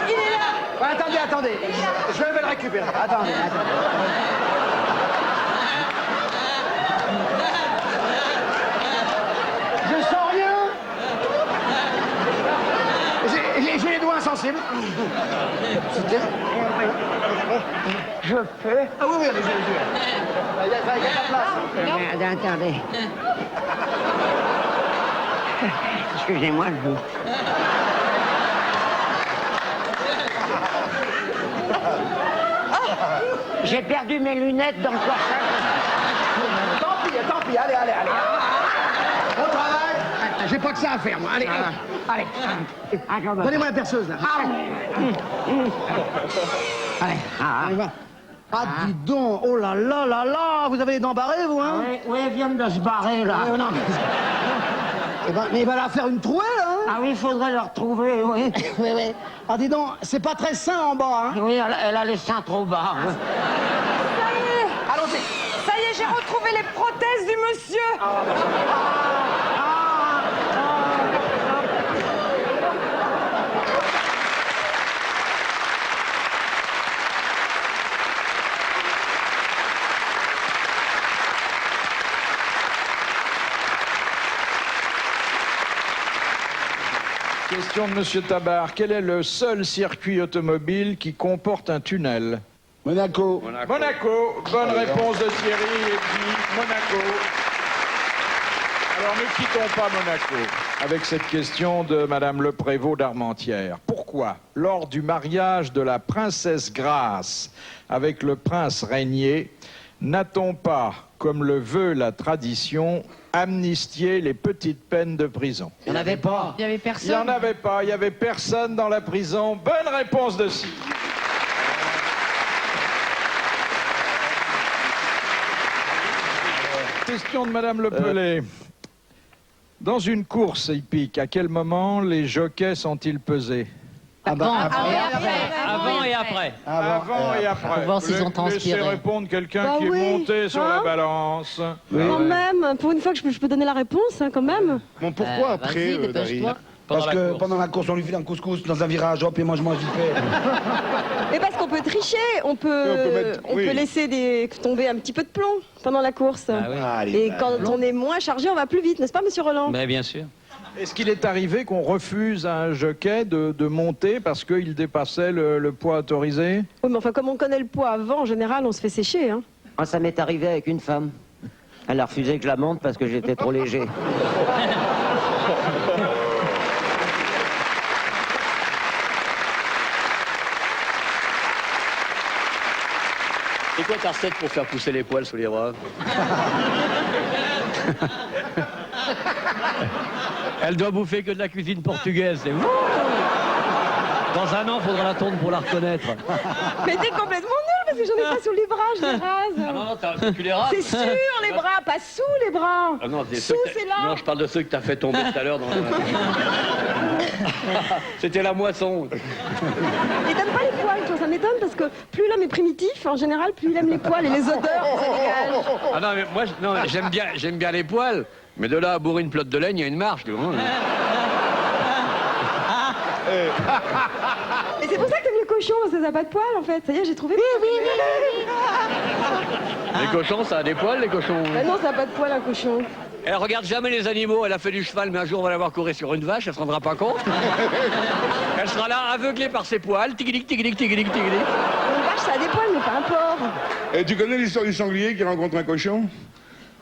J: Il est là. Ouais, attendez. Je vais le récupérer. Attendez. Je sens rien. J'ai les doigts insensibles.
L: Je peux?
J: Ah oui, allez, il y a pas de place.
L: Attendez. Excusez-moi, je vous... J'ai perdu mes lunettes dans le corsage.
J: Tant pis, allez. On travaille. J'ai pas que ça à faire, moi. Allez. Donnez-moi la perceuse, là. Allez. On y va. Ah, dis donc, oh là, vous avez les dents barrées, vous, hein?
L: Oui, elles viennent de se barrer, là.
J: Non. Mais il va la faire une trouée, là, hein?
L: Ah oui, il faudrait la retrouver, oui.
J: Oui. Ah, dis donc, c'est pas très sain en bas, hein?
L: Oui, elle a les seins trop bas. Oui.
O: Ça y est.
J: Allons-y.
O: Ça y est, j'ai retrouvé les prothèses du monsieur.
B: Question de Monsieur Tabar. Quel est le seul circuit automobile qui comporte un tunnel?
H: Monaco.
B: Bonne réponse de Thierry et puis Monaco. Alors ne quittons pas Monaco avec cette question de Madame Le Prévost d'Armentières. Pourquoi, lors du mariage de la princesse Grace avec le prince Régnier, n'a-t-on pas, comme le veut la tradition, amnistié les petites peines de prison?
L: Il n'y en avait pas.
K: Il y avait
B: Il
K: personne.
B: n'y en avait pas, il n'y avait personne dans la prison. Bonne réponse de Sylvie. Question de Madame Le Pellet. Dans une course hippique, à quel moment les jockeys sont-ils pesés?
F: Avant et après.
B: Avant et après.
F: Pour voir s'ils ont transpiré.
B: Laissez répondre quelqu'un
G: Bah
B: qui est
G: oui,
B: monté sur la balance.
G: Quand même, pour une fois que je peux donner la réponse, hein, quand même.
N: Bon, pourquoi après,
F: Vas-y,
N: Dari?
F: dépêche-toi.
H: Parce que pendant la course, on lui file un couscous dans un virage, hop, et moi je mange vite fait.
G: Mais parce qu'on peut tricher, on peut laisser tomber un petit peu de plomb pendant la course. Et quand on est moins chargé, on va plus vite, n'est-ce pas, monsieur Roland?
C: Mais bien sûr.
B: Est-ce qu'il est arrivé qu'on refuse à un jockey de monter parce qu'il dépassait le poids autorisé?
G: Oui, mais enfin, comme on connaît le poids avant, en général, on se fait sécher, hein.
L: Moi, ça m'est arrivé avec une femme. Elle a refusé que je la monte parce que j'étais trop léger.
C: C'est quoi ta recette pour faire pousser les poils sous les bras? Elle doit bouffer que de la cuisine portugaise, c'est vous. Dans un an, faudra la tourner pour la reconnaître.
G: Mais t'es complètement nul parce que j'en ai pas sous les bras, je les rase.
C: Ah non, tu les rases.
G: C'est sur les bras, pas sous les bras.
C: Ah non,
G: Sous, c'est là.
C: Non, je parle de ceux que t'as fait tomber tout à l'heure dans C'était la moisson.
G: Il t'aime pas les poils, toi, ça m'étonne parce que plus l'homme est primitif, en général, plus il aime les poils et les odeurs, ça dégage.
C: Ah non, mais moi, j'aime bien les poils, mais de là à bourrer une pelote de laine, il y a une marche.
G: Et c'est pour ça que t'aimes les cochons, parce que ça n'a pas de poils, en fait. Ça y est, j'ai trouvé. Oui.
C: Les cochons, ça a des poils, les cochons.
G: Bah non, ça n'a pas de poils, un cochon.
C: Elle regarde jamais les animaux, elle a fait du cheval, mais un jour on va la voir courir sur une vache, elle se rendra pas compte. Elle sera là, aveuglée par ses poils, tigilic, tigilic, tigilic, tigilic.
G: Une vache, ça a des poils, mais pas un porc.
D: Et tu connais l'histoire du sanglier qui rencontre un cochon?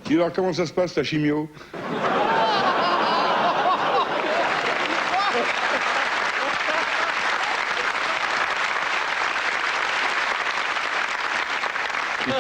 D: Dis leur comment ça se passe, ta chimio?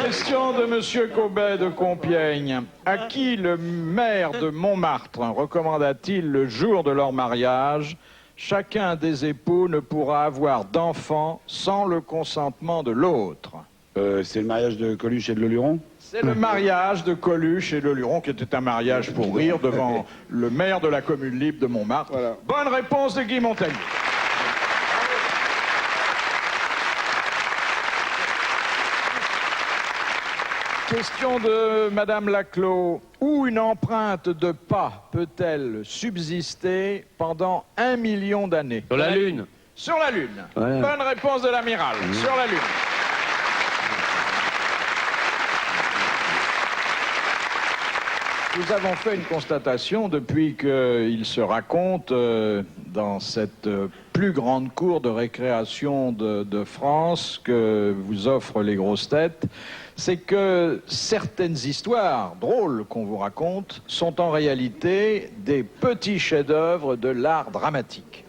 B: Question de Monsieur Cobet de Compiègne. À qui le maire de Montmartre recommanda-t-il le jour de leur mariage: chacun des époux ne pourra avoir d'enfant sans le consentement de l'autre?
H: C'est le mariage de Coluche et de Leluron?
B: C'est le mariage de Coluche et Leluron, qui était un mariage pour rire devant le maire de la commune libre de Montmartre. Voilà. Bonne réponse de Guy Montagnier. Question de Madame Laclos. Où une empreinte de pas peut-elle subsister pendant 1 million d'années?
C: Sur la Lune.
B: Sur la Lune.
C: Ouais.
B: Bonne réponse de l'amiral. Sur la Lune. Nous avons fait une constatation depuis qu'il se raconte dans cette plus grande cour de récréation de France que vous offrent les grosses têtes, c'est que certaines histoires drôles qu'on vous raconte sont en réalité des petits chefs-d'œuvre de l'art dramatique.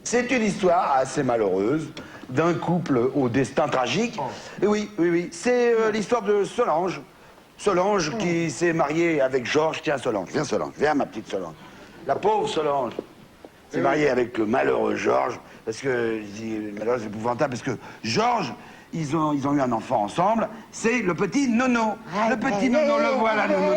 H: C'est une histoire assez malheureuse d'un couple au destin tragique. Et oui, c'est l'histoire de Solange. Solange qui s'est mariée avec Georges. Tiens, Solange, viens ma petite Solange. La pauvre Solange s'est mariée avec le malheureux Georges, parce que, je dis, malheureux, c'est épouvantable, parce que Georges, ils ont eu un enfant ensemble, c'est le petit Nono. Le petit Nono, le voilà, le Nono.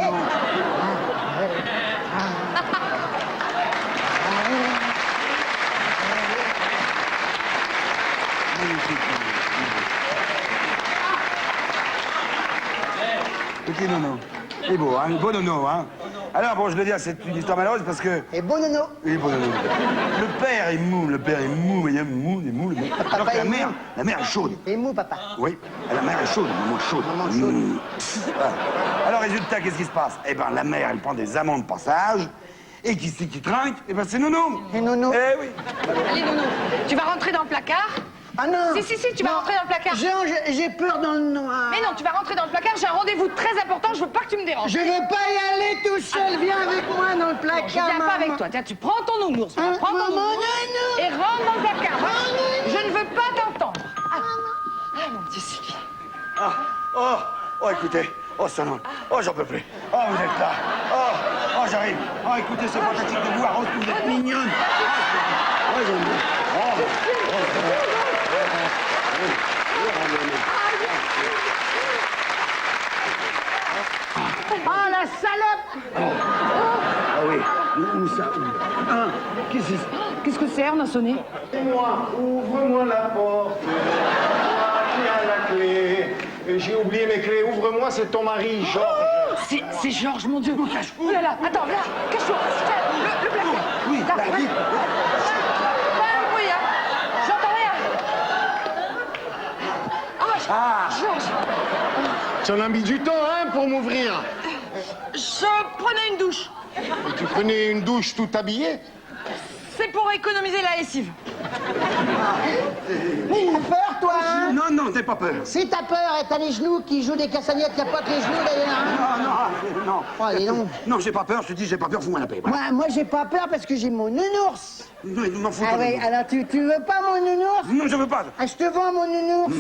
H: Petit Nono. Il est beau, hein, beau Nono, hein. Alors, bon, je le dis, c'est une histoire malheureuse parce que...
E: Et bon Nono.
H: Oui, bon Nono. Le père est mou, il est mou. Alors que la mère est chaude.
E: Il est mou, papa.
H: Oui, la mère est chaude, maman chaude.
E: Maman chaude.
H: Alors, résultat, qu'est-ce qui se passe? Eh ben, la mère, elle prend des amants de passage, et qui c'est qui trinque? Eh ben, c'est Nono.
E: Et Nono.
H: Eh oui.
O: Allez, Nono, tu vas rentrer dans le placard.
E: Ah non.
O: Si, tu vas rentrer dans le placard.
E: J'ai peur dans le noir.
O: Mais non, tu vas rentrer dans le placard, j'ai un rendez-vous très important, je veux pas que tu me déranges.
E: Je veux pas y aller tout seul, viens avec moi dans le placard,
O: Non, je viens pas avec toi. Tiens, tu prends ton nounours, prends ton nounours et rentre dans le placard. Je ne veux pas t'entendre. Ah, mon Dieu, Sylvie.
H: Oh, écoutez. Oh, Solange. Oh, j'en peux plus. Oh, vous êtes là. Oh, j'arrive. Oh, écoutez, c'est fantastique de vous voir. Oh, vous êtes mignonne. Oh, j'aime bien.
E: Oh, la salope.
H: Ah oui, où ça?
O: Qu'est-ce que c'est? On a sonné.
I: Moi, ouvre-moi la porte. Moi qui a la clé. J'ai oublié mes clés. Ouvre-moi, c'est ton mari, Georges.
O: C'est Georges, mon Dieu. Oh là là, attends, viens, cache-toi. Le placard.
H: Oui,
O: Pas un bruit, hein. J'entends rien. Georges.
I: Tu en as mis du temps, hein, pour m'ouvrir.
O: Je prenais une douche.
I: Et tu prenais une douche tout habillée?
O: C'est pour économiser la lessive.
E: Mais t'as peur, toi, hein?
H: Non, t'as pas peur.
E: Si t'as peur, et t'as les genoux qui jouent des castagnettes, y a pas que les genoux, d'ailleurs, hein?
H: Non.
E: Oh, dis donc.
H: Non, j'ai pas peur, je te dis, j'ai pas peur, fous-moi la paix. Voilà.
E: Moi, j'ai pas peur parce que j'ai mon nounours.
H: Non, il m'en fout.
E: Ah oui, alors tu veux pas mon nounours?
H: Non, je veux pas.
E: Ah, je te vends mon nounours.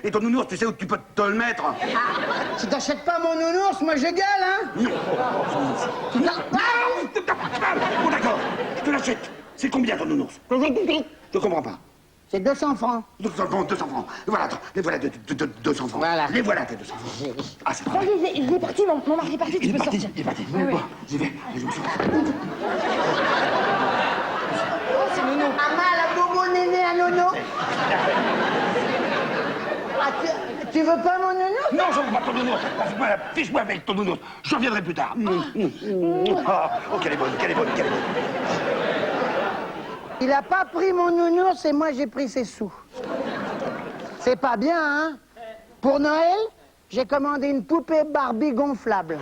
H: Et ton nounours, tu sais où tu peux te le mettre?
E: Si t'achètes pas mon nounours, moi je gueule, hein?
H: Non. Bon, d'accord, je te l'achète. C'est combien ton nounours? Je comprends pas.
E: C'est 200 francs.
H: 200 francs. Voilà, attends, les voilà de 200 francs.
E: Voilà.
H: Les voilà tes 200 francs. Ah, c'est pas
O: Bon, il est parti, mon mari est parti, tu peux sortir.
H: Il est parti.
O: Oui.
H: Bon, j'y vais. Je me suis...
O: Oh, c'est Nono.
E: Maman, la bobo néné à Nono. Ah, tu veux pas mon nounours?
H: Non, je veux pas ton nounours. Fiche-moi avec ton nounours. Je reviendrai plus tard. Oh, qu'elle est bonne.
E: Il a pas pris mon nounours et moi j'ai pris ses sous. C'est pas bien, hein? Pour Noël, j'ai commandé une poupée Barbie gonflable.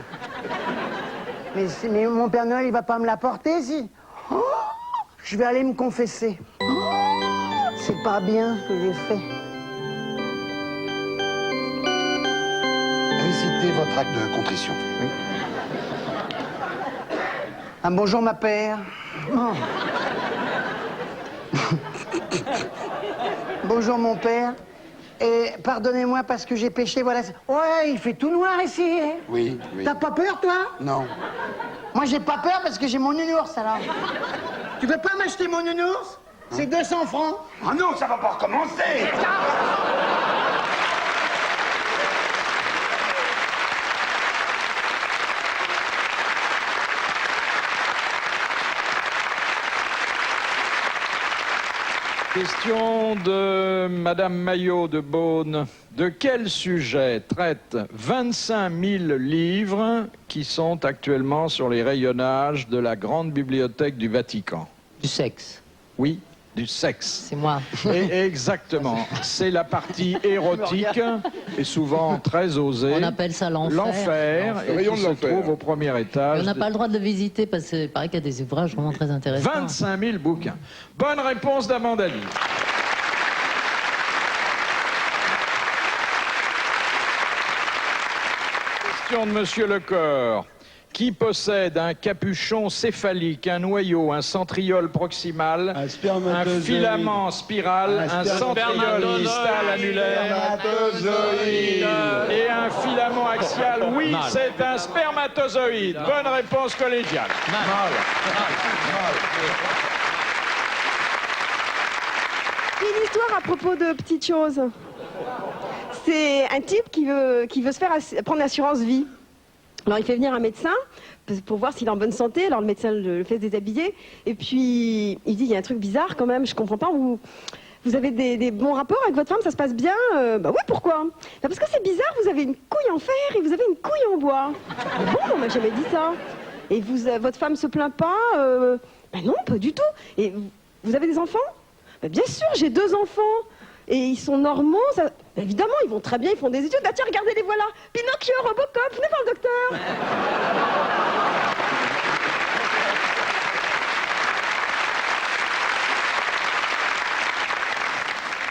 E: Mais mon Père Noël, il va pas me la porter, si? Oh, je vais aller me confesser. C'est pas bien ce que j'ai fait.
H: Récitez votre acte de contrition. Oui.
E: Un bonjour, ma père. Oh. Bonjour, mon père. Et pardonnez-moi parce que j'ai péché, voilà. Ouais, il fait tout noir ici. Hein?
H: Oui.
E: T'as pas peur, toi?
H: Non.
E: Moi, j'ai pas peur parce que j'ai mon nounours, alors. Tu veux pas m'acheter mon nounours? C'est 200 francs.
H: Ah non, ça va pas recommencer.
A: Question de Madame Maillot de Beaune. De quel sujet traitent 25 000 livres qui sont actuellement sur les rayonnages de la grande bibliothèque du Vatican?
F: Du sexe.
A: Oui, du sexe.
F: C'est moi.
A: Exactement. C'est la partie érotique et souvent très osée.
F: On appelle ça l'enfer.
A: L'enfer, et qui se trouve au premier étage.
F: Et on n'a pas le droit de le visiter parce qu'il paraît qu'il y a des ouvrages vraiment très intéressants.
A: 25 000 bouquins. Bonne réponse d'Amandali. Question de Monsieur Lecor. qui possède un capuchon céphalique, un noyau, un centriole proximal, un filament spiral, un centriole distal annulaire et un filament axial. Oui, c'est un spermatozoïde. Bonne réponse collégiale.
G: Une histoire à propos de petites choses. C'est un type qui veut se faire prendre l'assurance vie. Alors il fait venir un médecin pour voir s'il est en bonne santé. Alors le médecin le fait se déshabiller. Et puis il dit, il y a un truc bizarre quand même, je comprends pas. Vous avez des bons rapports avec votre femme, ça se passe bien? Bah oui, pourquoi? Bah parce que c'est bizarre, vous avez une couille en fer et vous avez une couille en bois. Bon, on m'a jamais dit ça. Et votre femme se plaint pas? Bah non, pas du tout. Et vous avez des enfants? Bah bien sûr, j'ai 2 enfants. Et ils sont normaux, ça... Évidemment, ils vont très bien, ils font des études. Bah tiens, regardez, les voilà. Pinocchio, Robocop, venez voir le docteur.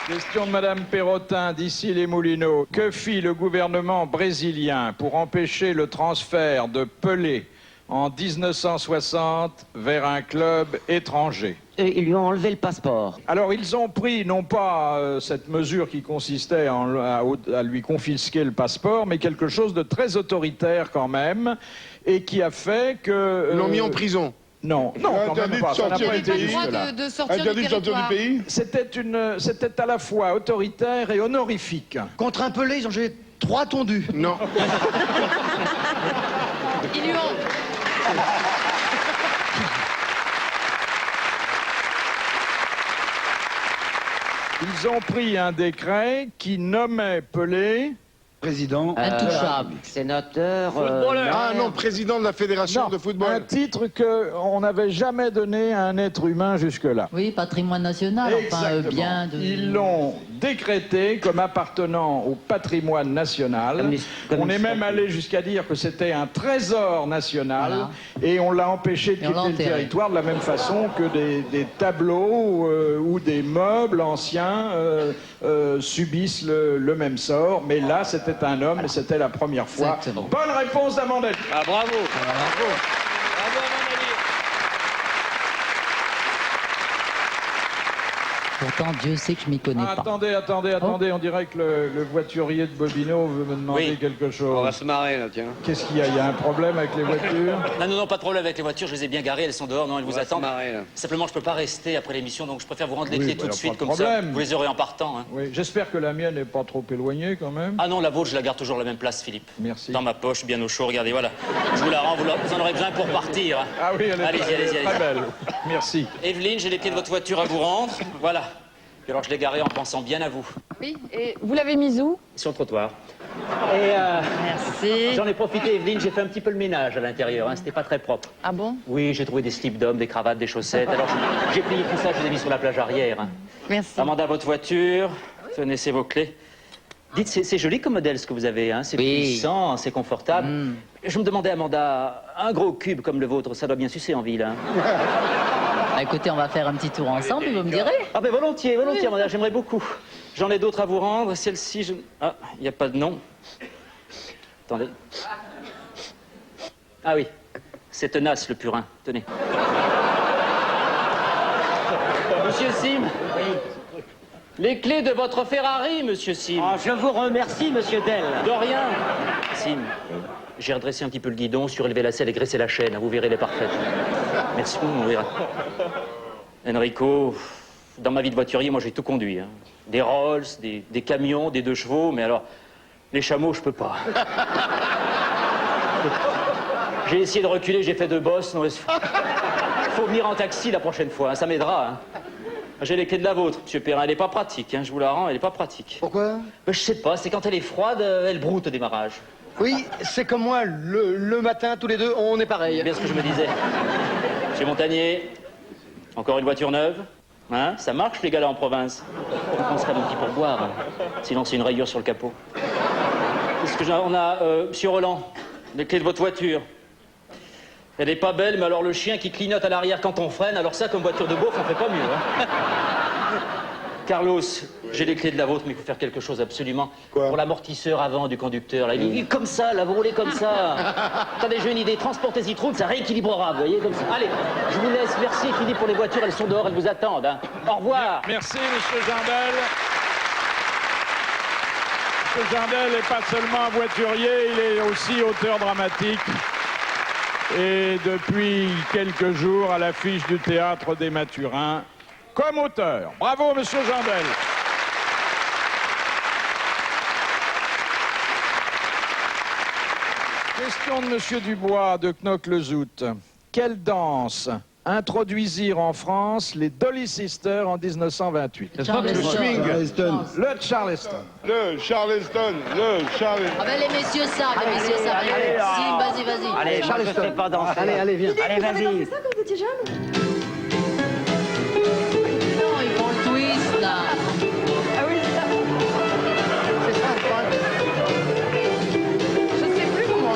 A: Question de Madame Perrotin, d'ici les Moulineaux. Que fit le gouvernement brésilien pour empêcher le transfert de Pelé en 1960 vers un club étranger?
L: Ils lui ont enlevé le passeport.
A: Alors, ils ont pris, non pas cette mesure qui consistait à lui confisquer le passeport, mais quelque chose de très autoritaire quand même, et qui a fait que...
N: Ils l'ont mis en prison.
A: Non, non, quand même pas. Ça n'a pas été jusque-là.
K: de sortir du territoire.
A: C'était à la fois autoritaire et honorifique.
J: Contre un Pelé, ils ont jeté 3 tondus.
N: Non.
K: Ils lui ont...
A: Ils ont pris un décret qui nommait Pelé...
H: Président.
F: Intouchable.
L: Sénateur.
N: Ah non, président de la fédération de football.
A: Un titre qu'on n'avait jamais donné à un être humain jusque-là.
F: Oui, patrimoine national, enfin bien de...
A: Ils l'ont décrété comme appartenant au patrimoine national. On est même allé jusqu'à dire que c'était un trésor national, voilà. Et on l'a empêché de quitter le territoire de la même façon que des tableaux ou des meubles anciens subissent le même sort. Mais là, c'était un homme et c'était la première fois.
F: Exactement.
A: Bonne réponse d'Amandine.
C: Ah, bravo.
A: Bravo.
C: Bravo, Amandine.
F: Pourtant, Dieu sait que je m'y connais pas.
A: Attendez, on dirait que le voiturier de Bobino veut me demander quelque chose.
C: On va se marrer là, tiens.
A: Qu'est-ce qu'il y a? Il y a un problème avec les voitures?
P: Non, pas de problème avec les voitures, je les ai bien garées, elles sont dehors, non, elles vous attendent. Simplement, je peux pas rester après l'émission, donc je préfère vous rendre les clés tout de suite, comme ça, vous les aurez en partant. Hein.
A: Oui, j'espère que la mienne n'est pas trop éloignée quand même.
P: Ah non, la vôtre, je la garde toujours à la même place, Philippe.
A: Merci.
P: Dans ma poche, bien au chaud, regardez, voilà. Je vous la rends, vous en aurez besoin pour partir.
A: Ah oui, elle est très belle. Merci.
P: Evelyne, j'ai les clés de votre voiture à vous rendre, voilà. Puis alors, je l'ai garée en pensant bien à vous.
K: Oui, et vous l'avez mise où?
P: Sur le trottoir. Et
K: merci.
P: J'en ai profité, Evelyne, j'ai fait un petit peu le ménage à l'intérieur, hein, c'était pas très propre.
K: Ah bon?
P: Oui, j'ai trouvé des slips d'hommes, des cravates, des chaussettes. Alors j'ai plié tout ça, je les ai mis sur la plage arrière. Hein.
K: Merci.
P: Amanda, votre voiture, tenez, c'est vos clés. Dites, c'est joli comme modèle ce que vous avez, hein. C'est puissant, c'est confortable. Je me demandais, Amanda, un gros cube comme le vôtre, ça doit bien sucer en ville, hein.
F: Bah, écoutez, on va faire un petit tour ensemble, vous me direz?
P: Ah ben volontiers, Amanda, j'aimerais beaucoup. J'en ai d'autres à vous rendre, celle-ci, je... Ah, il n'y a pas de nom. Attendez. Ah oui, c'est tenace le purin, tenez. Monsieur Sim, les clés de votre Ferrari, monsieur Sim.
L: Ah, je vous remercie, monsieur Dell.
P: De rien. Sim, j'ai redressé un petit peu le guidon, surélevé la selle et graissé la chaîne, vous verrez, elle est parfaite. Merci, on verra. Enrico, dans ma vie de voiturier, moi j'ai tout conduit. Hein. Des Rolls, des camions, des 2 chevaux, mais alors, les chameaux, je peux pas. J'ai essayé de reculer, j'ai fait 2 bosses. Non, faut venir en taxi la prochaine fois, hein, ça m'aidera. Hein. J'ai les clés de la vôtre, monsieur Perrin, elle est pas pratique, hein, je vous la rends, elle est pas pratique.
J: Pourquoi?
P: Je sais pas, c'est quand elle est froide, elle broute au démarrage.
J: Oui, c'est comme moi, le matin, tous les deux, on est pareil.
P: C'est bien ce que je me disais. Monsieur Montagnier, encore une voiture neuve? Hein? Ça marche, les gars, là, en province. On penserait à mon petit pourboire, hein. Sinon, c'est une rayure sur le capot. Qu'est-ce que on a, monsieur Roland, les clés de votre voiture. Elle est pas belle, mais alors le chien qui clignote à l'arrière quand on freine, alors ça, comme voiture de beauf, on fait pas mieux, hein. Carlos, j'ai les clés de la vôtre, mais il faut faire quelque chose absolument. Pour l'amortisseur avant du conducteur, là, il est comme ça, là, vous roulez comme ça. Attendez, j'ai une idée, transportez-y trop, ça rééquilibrera, vous voyez, comme ça. Allez, je vous laisse, merci Philippe pour les voitures, elles sont dehors, elles vous attendent. Hein. Au revoir.
A: Merci, monsieur Jandel. Monsieur Jandel n'est pas seulement voiturier, il est aussi auteur dramatique. Et depuis quelques jours, à l'affiche du Théâtre des Mathurins, comme auteur. Bravo, monsieur Jandel. Question de monsieur Dubois de Knock-le-Zout. Quelle danse introduisirent en France les Dolly Sisters en 1928?
D: Le swing.
A: Le Charleston.
D: Le Charleston.
Q: Ah ben les messieurs savent, les messieurs savent. Si, vas-y.
J: Allez, Charleston.
L: Pas danser.
J: Allez, viens.
G: Allez, vas-y. Ça quand vous étiez jeune?
Q: Non, ils font le twist là.
G: Ah oui, c'est ça.
J: C'est ça, je crois.
G: Je sais plus comment on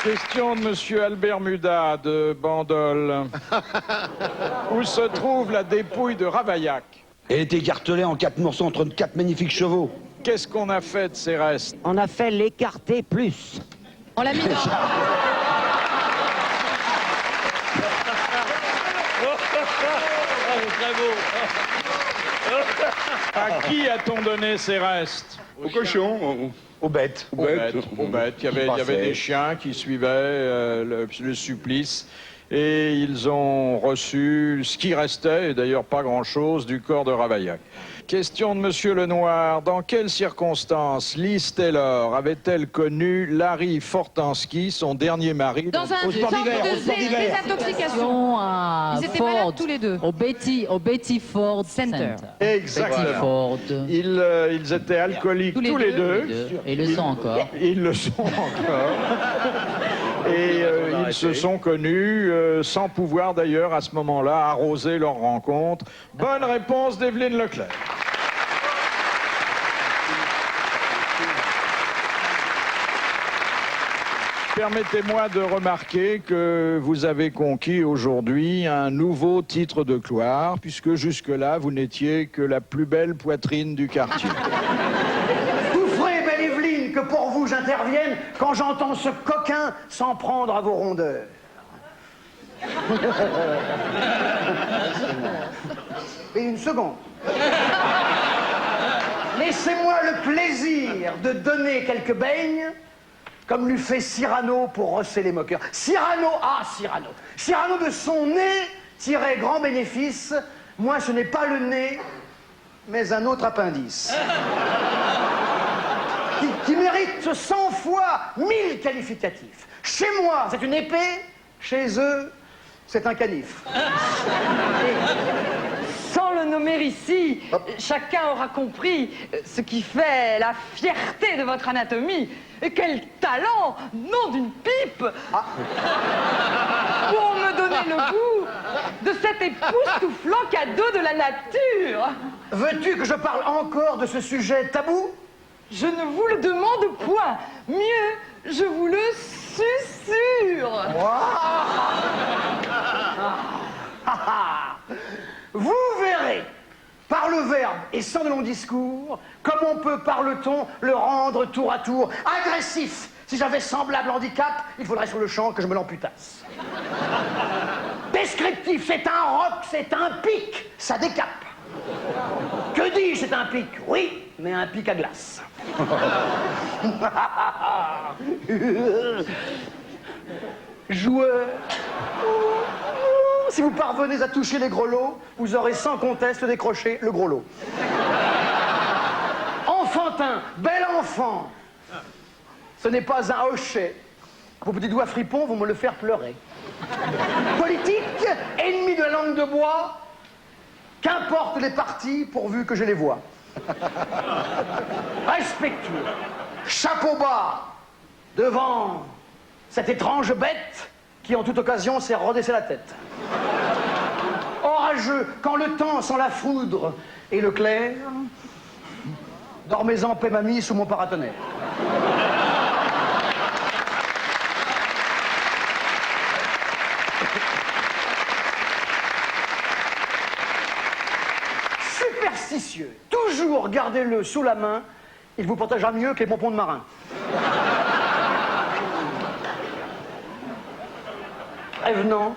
A: Question de monsieur Albert Mudat de Bandol. Où se trouve la dépouille de Ravaillac?
H: Elle est écartelée en 4 morceaux entre 4 magnifiques chevaux.
A: Qu'est-ce qu'on a fait de ces restes?
L: On a fait l'écarté plus.
K: On l'a mis dans...
A: À qui a-t-on donné ces restes?
D: Au cochon.
H: Aux bêtes.
A: Aux bêtes. Il y avait des chiens qui suivaient le supplice. Et ils ont reçu ce qui restait, et d'ailleurs pas grand-chose, du corps de Ravaillac. Question de monsieur Lenoir. Dans quelles circonstances Liz Taylor avait-elle connu Larry Fortansky, son dernier mari?
K: Dans un centre de désintoxication. Ils étaient malades tous les deux.
F: Au Betty Ford Center.
A: Exactement.
F: Betty Ford.
A: Ils étaient alcooliques tous les deux.
F: Et ils le sont encore.
A: Ils le sont encore. Et ils se sont connus sans pouvoir d'ailleurs à ce moment-là arroser leur rencontre. Bonne réponse d'Evelyne Leclerc. Permettez-moi de remarquer que vous avez conquis aujourd'hui un nouveau titre de gloire, puisque jusque-là, vous n'étiez que la plus belle poitrine du quartier.
J: Vous ferez, belle Evelyne, que pour vous j'intervienne quand j'entends ce coquin s'en prendre à vos rondeurs. Et une seconde. Laissez-moi le plaisir de donner quelques beignes, comme lui fait Cyrano pour rosser les moqueurs. Cyrano de son nez tirait grand bénéfice. Moi, ce n'est pas le nez, mais un autre appendice. Qui mérite 100 fois 1000 qualificatifs. Chez moi, c'est une épée. Chez eux, c'est un canif.
O: Sans le nommer ici, chacun aura compris ce qui fait la fierté de votre anatomie. Et quel talent, nom d'une pipe, pour me donner le goût de cet époustouflant cadeau de la nature.
J: Veux-tu que je parle encore de ce sujet tabou?
O: Je ne vous le demande point. Mieux, je vous le susurre.
J: Vous verrez, par le verbe et sans de longs discours, comme on peut par le ton le rendre tour à tour agressif. Si j'avais semblable handicap, il faudrait sur le champ que je me l'amputasse. Descriptif, c'est un roc, c'est un pic, ça décape. Que dis-je, c'est un pic? Oui, mais un pic à glace. Joueur. Si vous parvenez à toucher les grelots, vous aurez sans conteste décroché le gros lot. Enfantin, bel enfant. Ce n'est pas un hochet. Vos petits doigts fripons vont me le faire pleurer. Politique, ennemi de la langue de bois, qu'importe les partis pourvu que je les vois. Respectueux, chapeau bas, devant cette étrange bête qui en toute occasion s'est redressé la tête. Orageux, quand le temps sans la foudre et le clair, dormez en paix mamie sous mon paratonnerre. Superstitieux, toujours gardez-le sous la main, il vous protégera mieux que les pompons de marin. Prévenant,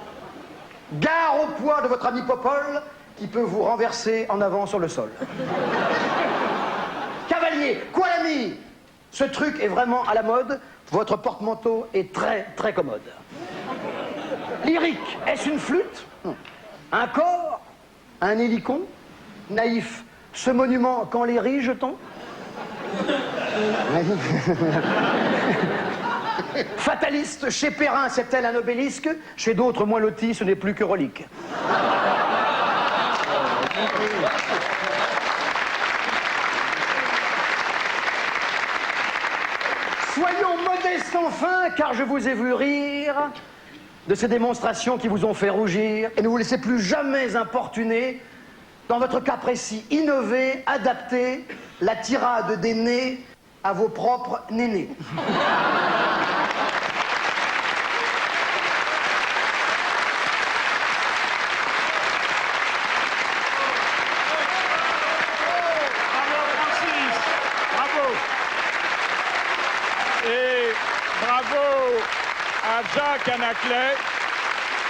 J: gare au poids de votre ami Popol qui peut vous renverser en avant sur le sol. Cavalier, quoi l'ami? Ce truc est vraiment à la mode, votre porte-manteau est très très commode. Lyrique, est-ce une flûte? Un corps? Un hélicon? Naïf, ce monument quand les riz jetons? Fataliste, chez Perrin, c'est tel un obélisque, chez d'autres moins lotis, ce n'est plus que relique. Soyons modestes enfin, car je vous ai vu rire de ces démonstrations qui vous ont fait rougir, et ne vous laissez plus jamais importuner. Dans votre cas précis, innover, adapter la tirade des nez à vos propres nénés.
B: Et bravo à Jacques Anaclet,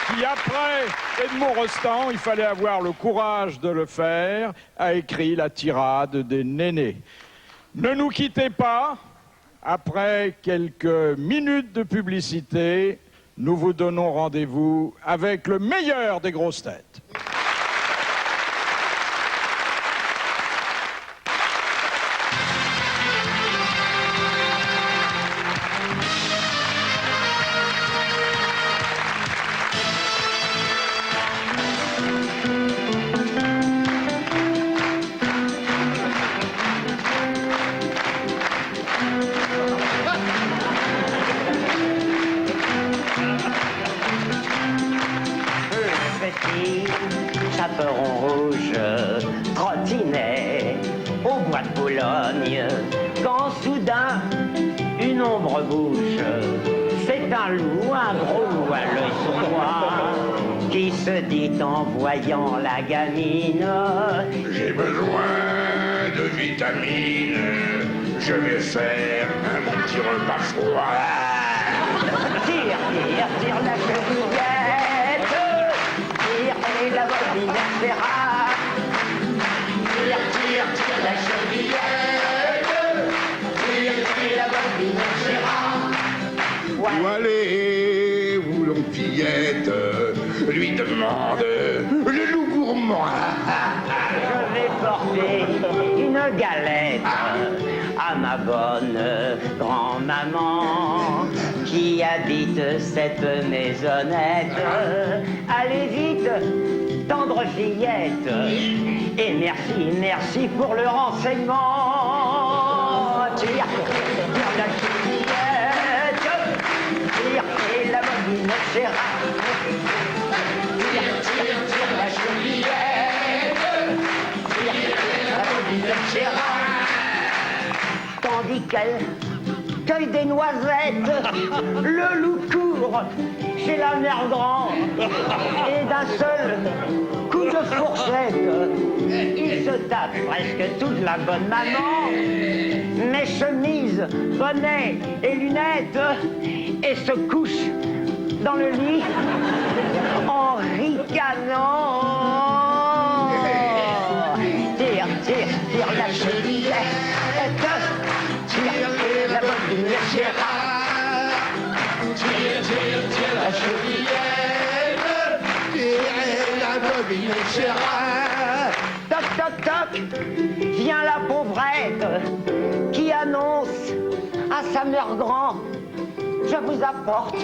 B: qui après Edmond Rostand, il fallait avoir le courage de le faire, a écrit la tirade des nénés. Ne nous quittez pas, après quelques minutes de publicité, nous vous donnons rendez-vous avec le meilleur des grosses têtes.
L: Chaperon rouge trottinait au bois de Boulogne, quand soudain une ombre bouge. C'est un loup, un gros loup à l'œil sournois, qui se dit en voyant la gamine:
D: j'ai besoin de vitamines, je vais faire un bon petit repas froid.
L: Tire, tire, tire la chevillette, tire et la bobine verra. Tire, tire, tire la chevillette, tire et la bobine verra.
D: Où allez-vous, l'ompillette? Lui demande le loup gourmand.
L: Je vais porter une galette à ma bonne grand-maman qui habite cette maisonnette. Allez vite, tendre fillette, et merci, merci pour le renseignement. Tire, tire la fillette, tire et la bobine serra. Tire, tire, tire la chevillette, tire et la bobine serra. Tandis qu'elle cueille des noisettes, le loup court chez la mère grande, et d'un seul coup de fourchette, il se tape presque toute la bonne maman, mes chemises, bonnet et lunettes, et se couche dans le lit en ricanant. Tire, tire, tire la chevillette, tire la bobine serra. Tire, tire, tire la chevillette, tire la bobine serra. Toc, toc, toc, vient la pauvrette qui annonce à sa mère grand: je vous apporte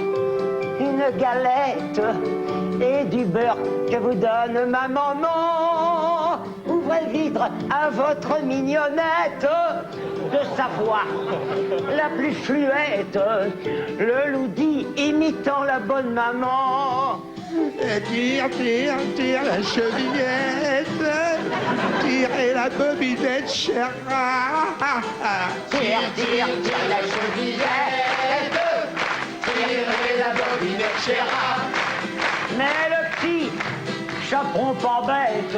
L: une galette et du beurre que vous donne ma maman. Où pourrez vivre à votre mignonnette de sa voix la plus fluette. Le loup dit, imitant la bonne maman.
I: Tire, tire, tire la chevillette, tirez la bobinette, chère.
L: Tire, tire, tire la chevillette, tirez la bobinette, chère. Mais le petit chaperon pas bête,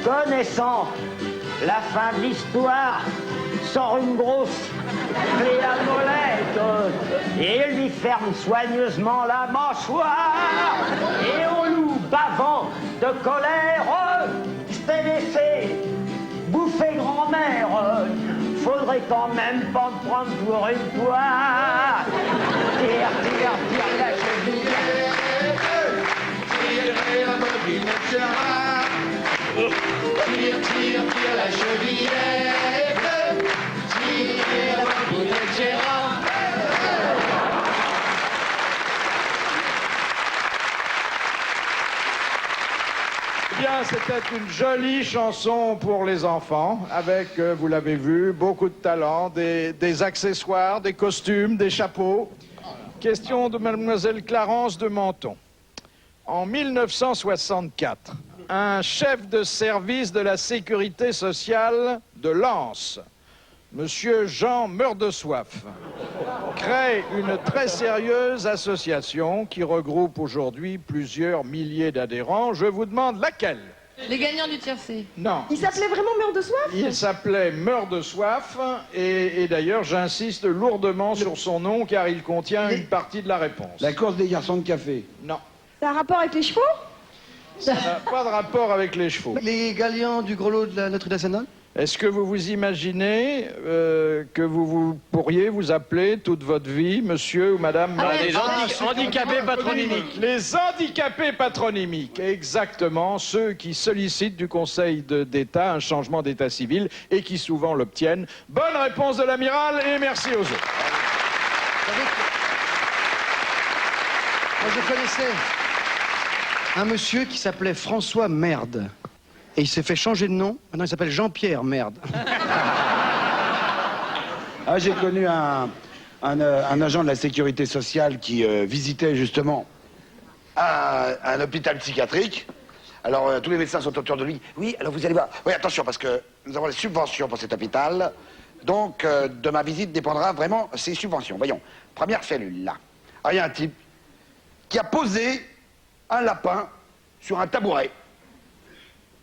L: connaissant la fin de l'histoire, sort une grosse clé à molette et lui ferme soigneusement la mâchoire. Et au loup bavant de colère, s'est laissé bouffer grand-mère. Faudrait quand même pas me prendre pour une poire. Tire, tire, tire la chevillette, tire la bobinette, tire, tire, tire la chevillette, tire la bobinette, Gérard.
A: Bien, c'était une jolie chanson pour les enfants, avec, vous l'avez vu, beaucoup de talent, des accessoires, des costumes, des chapeaux. Question de mademoiselle Clarence de Menton. En 1964, un chef de service de la sécurité sociale de Lens, Monsieur Jean Meurt-de-Soif, crée une très sérieuse association qui regroupe aujourd'hui plusieurs milliers d'adhérents. Je vous demande laquelle?
K: Les gagnants du tiercé.
A: Non.
G: Il s'appelait vraiment Meurt-de-Soif?
A: Il s'appelait Meurt-de-Soif et d'ailleurs j'insiste lourdement sur son nom car il contient une partie de la réponse.
H: La course des garçons de café.
A: Non.
G: Ça a un rapport avec les chevaux?
A: Ça n'a pas de rapport avec les chevaux.
J: Les gagnants du gros lot de la Loterie nationale?
A: Est-ce que vous vous imaginez que vous pourriez vous appeler toute votre vie, monsieur ou madame?
C: Les handicapés patronymiques.
A: Les handicapés patronymiques, exactement, ceux qui sollicitent du Conseil d'État un changement d'état civil et qui souvent l'obtiennent. Bonne réponse de l'amiral et merci aux autres.
J: Moi, je connaissais un monsieur qui s'appelait François Merde. Et il s'est fait changer de nom. Maintenant, il s'appelle Jean-Pierre Merde.
H: Ah, j'ai connu un agent de la sécurité sociale qui visitait justement un hôpital psychiatrique. Alors, tous les médecins sont autour de lui. Oui, alors vous allez voir. Oui, attention, parce que nous avons les subventions pour cet hôpital. Donc, de ma visite dépendra vraiment ces subventions. Voyons, première cellule, là. Alors, il y a un type qui a posé un lapin sur un tabouret.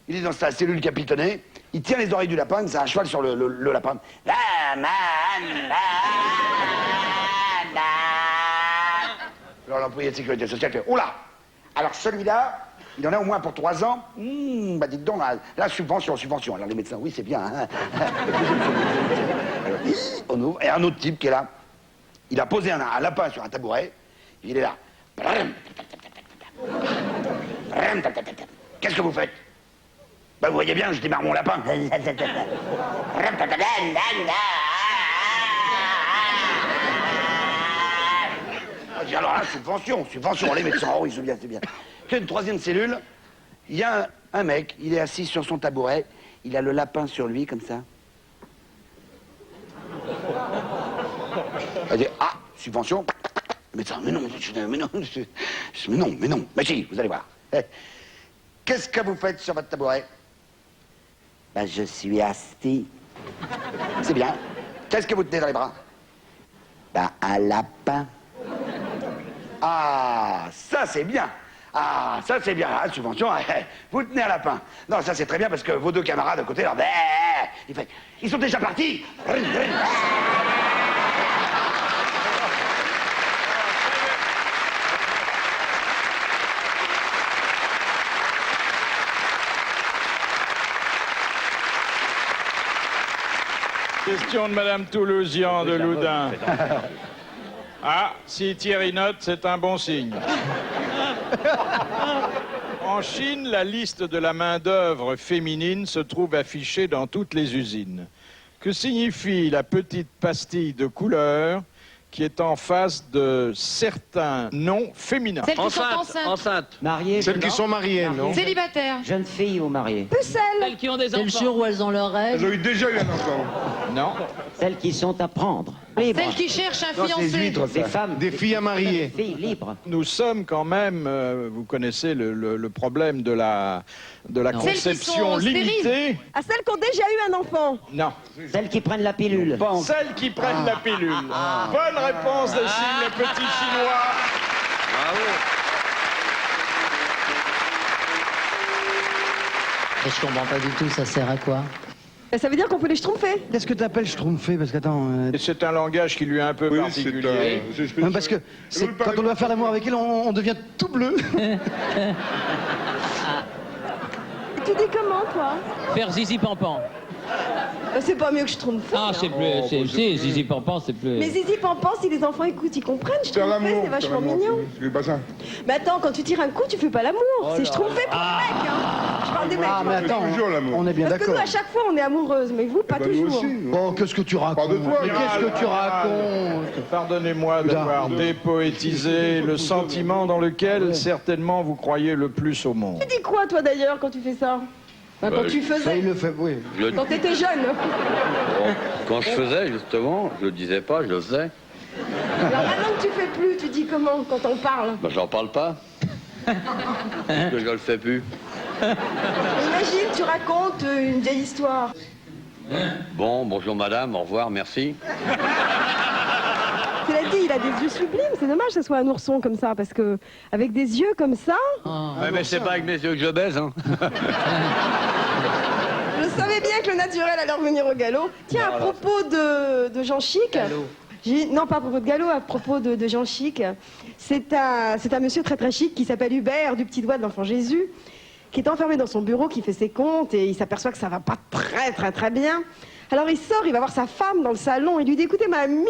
H: Il est dans sa cellule capitonnée, il tient les oreilles du lapin, c'est un cheval sur le lapin. Alors l'employé de sécurité sociale fait, oh là! Alors celui-là, il en a au moins pour 3 ans. Bah dites donc, la subvention. Alors les médecins, oui c'est bien. Hein. Alors, on ouvre, et un autre type qui est là, il a posé un lapin sur un tabouret, il est là. Qu'est-ce que vous faites? Ben, vous voyez bien, je démarre mon lapin. Alors là, subvention, les médecins, oh oui, c'est bien. Puis une troisième cellule, il y a un mec, il est assis sur son tabouret, il a le lapin sur lui, comme ça. Il dit, ah, subvention. Le médecin, mais non, mais si, vous allez voir. Qu'est-ce que vous faites sur votre tabouret? Ben, je suis assis. C'est bien. Qu'est-ce que vous tenez dans les bras? Ben, un lapin. Ah, ça c'est bien. Ah, subvention, vous tenez un lapin. Non, ça c'est très bien parce que vos deux camarades à côté, là, ils sont déjà partis.
A: Question de Madame Toulousian de Loudun. Ah, si Thierry note, c'est un bon signe. En Chine, la liste de la main-d'œuvre féminine se trouve affichée dans toutes les usines. Que signifie la petite pastille de couleur qui est en face de certains noms féminins.
K: Celles qui sont enceintes.
L: Mariées.
N: Celles qui sont mariées, non?
K: Célibataires.
L: Jeunes filles ou mariées.
G: Pucelles.
F: Celles qui ont des
Q: C'est le jour où elles ont leur
D: Elles ont
Q: règle.
D: eu déjà eu un enfant.
A: Non.
L: Celles qui sont à prendre. Libres.
K: Celles qui cherchent un
H: Non, c'est les
K: fiancé.
H: huîtres,
L: Des
H: ça.
L: femmes.
N: Des filles à marier.
L: Des filles libres.
A: Nous sommes quand même, vous connaissez le problème de la
K: Celles qui
A: conception
K: sont stériles.
A: limitée.
G: À celles qui ont déjà eu un enfant.
A: Non.
L: Celles qui prennent la pilule.
A: Celles qui prennent la pilule. Bonne réponse de Signe, le petit chinois.
Q: Et je comprends pas du tout, ça sert à quoi?
G: Ça veut dire qu'on peut les schtroumpfer.
J: Qu'est-ce que t'appelles schtroumpfer? Parce qu'attends...
A: Et c'est un langage qui lui est un peu particulier.
J: Parce que quand on doit faire l'amour avec elle, on devient tout bleu.
G: Tu dis comment, toi?
F: Faire zizi pampan.
G: C'est pas mieux que schtroumpfer.
F: Ah, c'est plus. Si, zizi pampan, c'est plus.
G: Mais zizi pampan, si les enfants écoutent, ils comprennent. Schtroumpfer, c'est vachement mignon.
D: C'est pas ça.
G: Mais attends, quand tu tires un coup, tu fais pas l'amour. C'est schtroumpfer pour les mecs. Hein. Je parle des mecs.
J: Ah, mais attends, on est bien
G: Parce que
J: d'accord.
G: nous, à chaque fois, on est amoureuses, mais vous, pas toujours.
J: Oh, qu'est-ce que tu racontes?
D: de toi,
J: Mais qu'est-ce que tu racontes?
A: Pardonnez-moi d'avoir dépoétisé le sentiment dans lequel certainement vous croyez le plus au monde.
G: Tu dis quoi, toi, d'ailleurs, quand tu fais ça? Quand tu faisais.
J: Il le fait, oui.
G: Quand t'étais jeune.
C: Quand je faisais, justement, je le disais pas, je le faisais.
G: Alors maintenant que tu fais plus, tu dis comment quand on parle?
C: Ben, j'en parle pas. Parce que je le fais plus.
G: Imagine, tu racontes une vieille histoire.
C: Bon, bonjour madame, au revoir, merci.
G: Tu l'as dit, il a des yeux sublimes. C'est dommage que ce soit un ourson comme ça, parce que avec des yeux comme ça.
C: Ouais, mais c'est pas avec mes yeux que je baise, hein.
G: Je savais bien que le naturel allait revenir au galop. Tiens, à propos de Jean Chic. Non, pas à propos de galop, à propos de Jean Chic. C'est un monsieur très très chic qui s'appelle Hubert, du petit doigt de l'enfant Jésus, qui est enfermé dans son bureau, qui fait ses comptes et il s'aperçoit que ça va pas très bien. Alors il sort, il va voir sa femme dans le salon et lui dit: écoutez, mamie,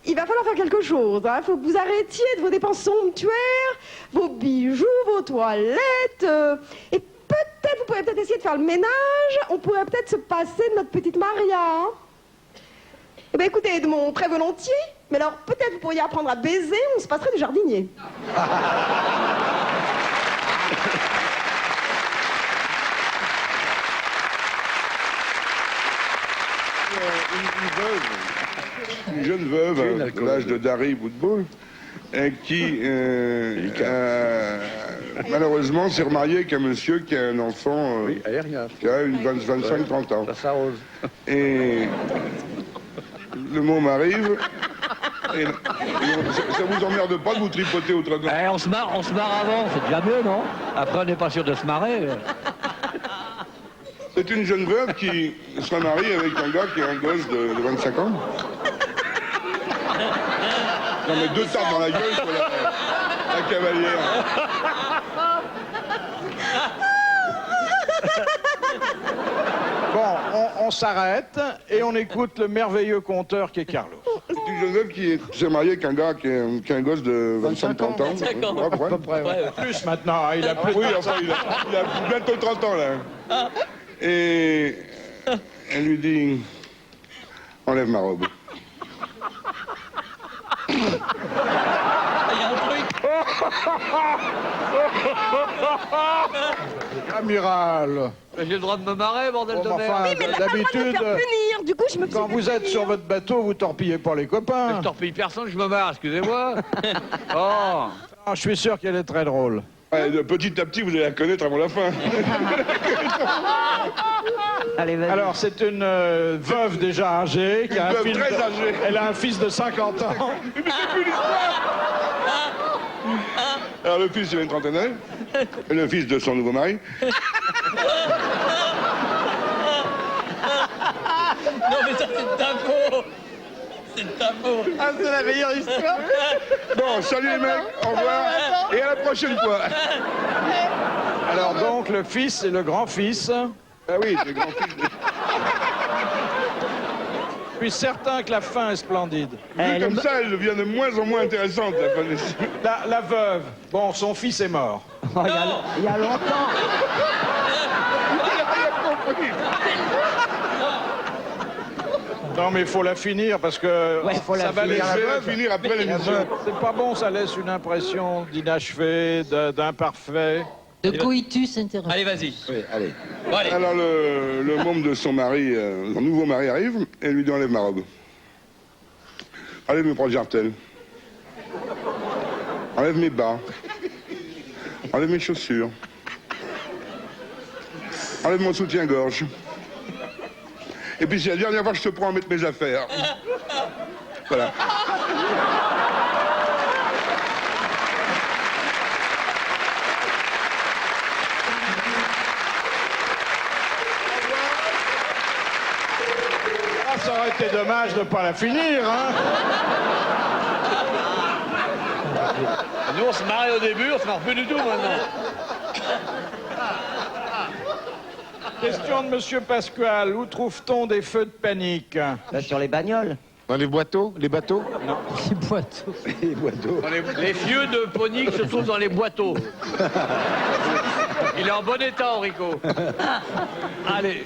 G: il va falloir faire quelque chose. Il faut que vous arrêtiez de vos dépenses somptuaires, vos bijoux, vos toilettes. Et peut-être, vous pourrez peut-être essayer de faire le ménage. On pourrait peut-être se passer de notre petite Maria. Hein. Eh bien, écoutez, Edmond, très volontiers. Mais alors, peut-être vous pourriez apprendre à baiser, on se passerait du jardinier.
D: Une jeune veuve, de l'âge de Dari Woodbull, qui malheureusement s'est remariée avec un monsieur qui a un enfant qui a une 25-30 ans.
C: Ça s'arrose.
D: Et le môme m'arrive. Et ça vous emmerde pas de vous tripoter au train de...
C: On se marre avant, c'est déjà mieux, non? Après, on n'est pas sûr de se marrer.
D: C'est une jeune veuve qui se marie avec un gars qui a un gosse de 25 ans. Non mais deux tartes dans la gueule pour la cavalière.
A: Bon, on s'arrête et on écoute le merveilleux conteur qui est Carlos.
D: C'est une jeune veuve qui s'est mariée avec un gars qui a un gosse de 25-30 ans.
A: À peu près, ouais. Plus maintenant, hein, il a plus de
D: Oui, enfin, il a bientôt 30 ans là. Et elle lui dit: enlève ma robe.
A: Amiral.
C: J'ai le droit de me marrer, bordel de
A: Bon,
C: merde.
A: enfin,
G: Oui, mais t'as pas le droit de me faire punir. Du coup, je me suis
A: quand
G: fait
A: vous êtes
G: punir.
A: sur votre bateau, vous torpillez pas les copains.
C: Je torpille personne, je me marre, excusez-moi. Oh.
A: Ah, je suis sûr qu'elle est très drôle.
D: Ouais, petit à petit, vous allez la connaître avant la fin.
L: Allez, vas-y.
A: Alors, c'est une veuve déjà âgée, qui a un
D: veuve
A: fils
D: très âgée.
A: Elle a un fils de 50 ans.
D: Mais c'est plus l'histoire. Alors le fils, il a une trentaine d'années. Le fils de son nouveau mari.
F: Non, mais ça, c'est de ta faute. C'est de ta faute.
G: Ah, c'est la meilleure histoire.
D: Bon, salut les mecs, au revoir, et à la prochaine fois.
A: Alors donc, le fils et le grand-fils.
D: Ah oui, c'est le grand-fils.
A: Je suis certain que la fin est splendide.
D: Vu comme ça, elle devient de moins en moins intéressante, la fin de
A: La veuve, bon, son fils est mort.
L: Oh, il y a longtemps.
B: Non, mais il faut la finir parce que ça va laisser...
D: finir après l'émission.
B: C'est pas bon, ça laisse une impression d'inachevé, d'imparfait.
F: De coitus interrompu.
P: Allez, vas-y.
N: Oui, allez.
P: Bon, allez.
D: Alors le môme de son mari, son nouveau mari arrive et lui dit enlève ma robe. Allez me prendre jartel. Enlève mes bas. Enlève mes chaussures. Enlève mon soutien-gorge. Et puis c'est la dernière fois que je te prends à mettre mes affaires. Voilà.
B: Ah, ça aurait été dommage de ne pas la finir, hein.
C: Nous, on se marrait au début, on se marre plus du tout maintenant.
B: Question de Monsieur Pasquale. Où trouve-t-on des feux de panique?
L: Sur les bagnoles.
N: Dans les boiteaux, les bateaux?
B: Non.
F: Les boiteaux.
N: Les boiteaux.
C: Les vieux de ponique se trouvent dans les boiteaux. Il est en bon état, Enrico. Allez.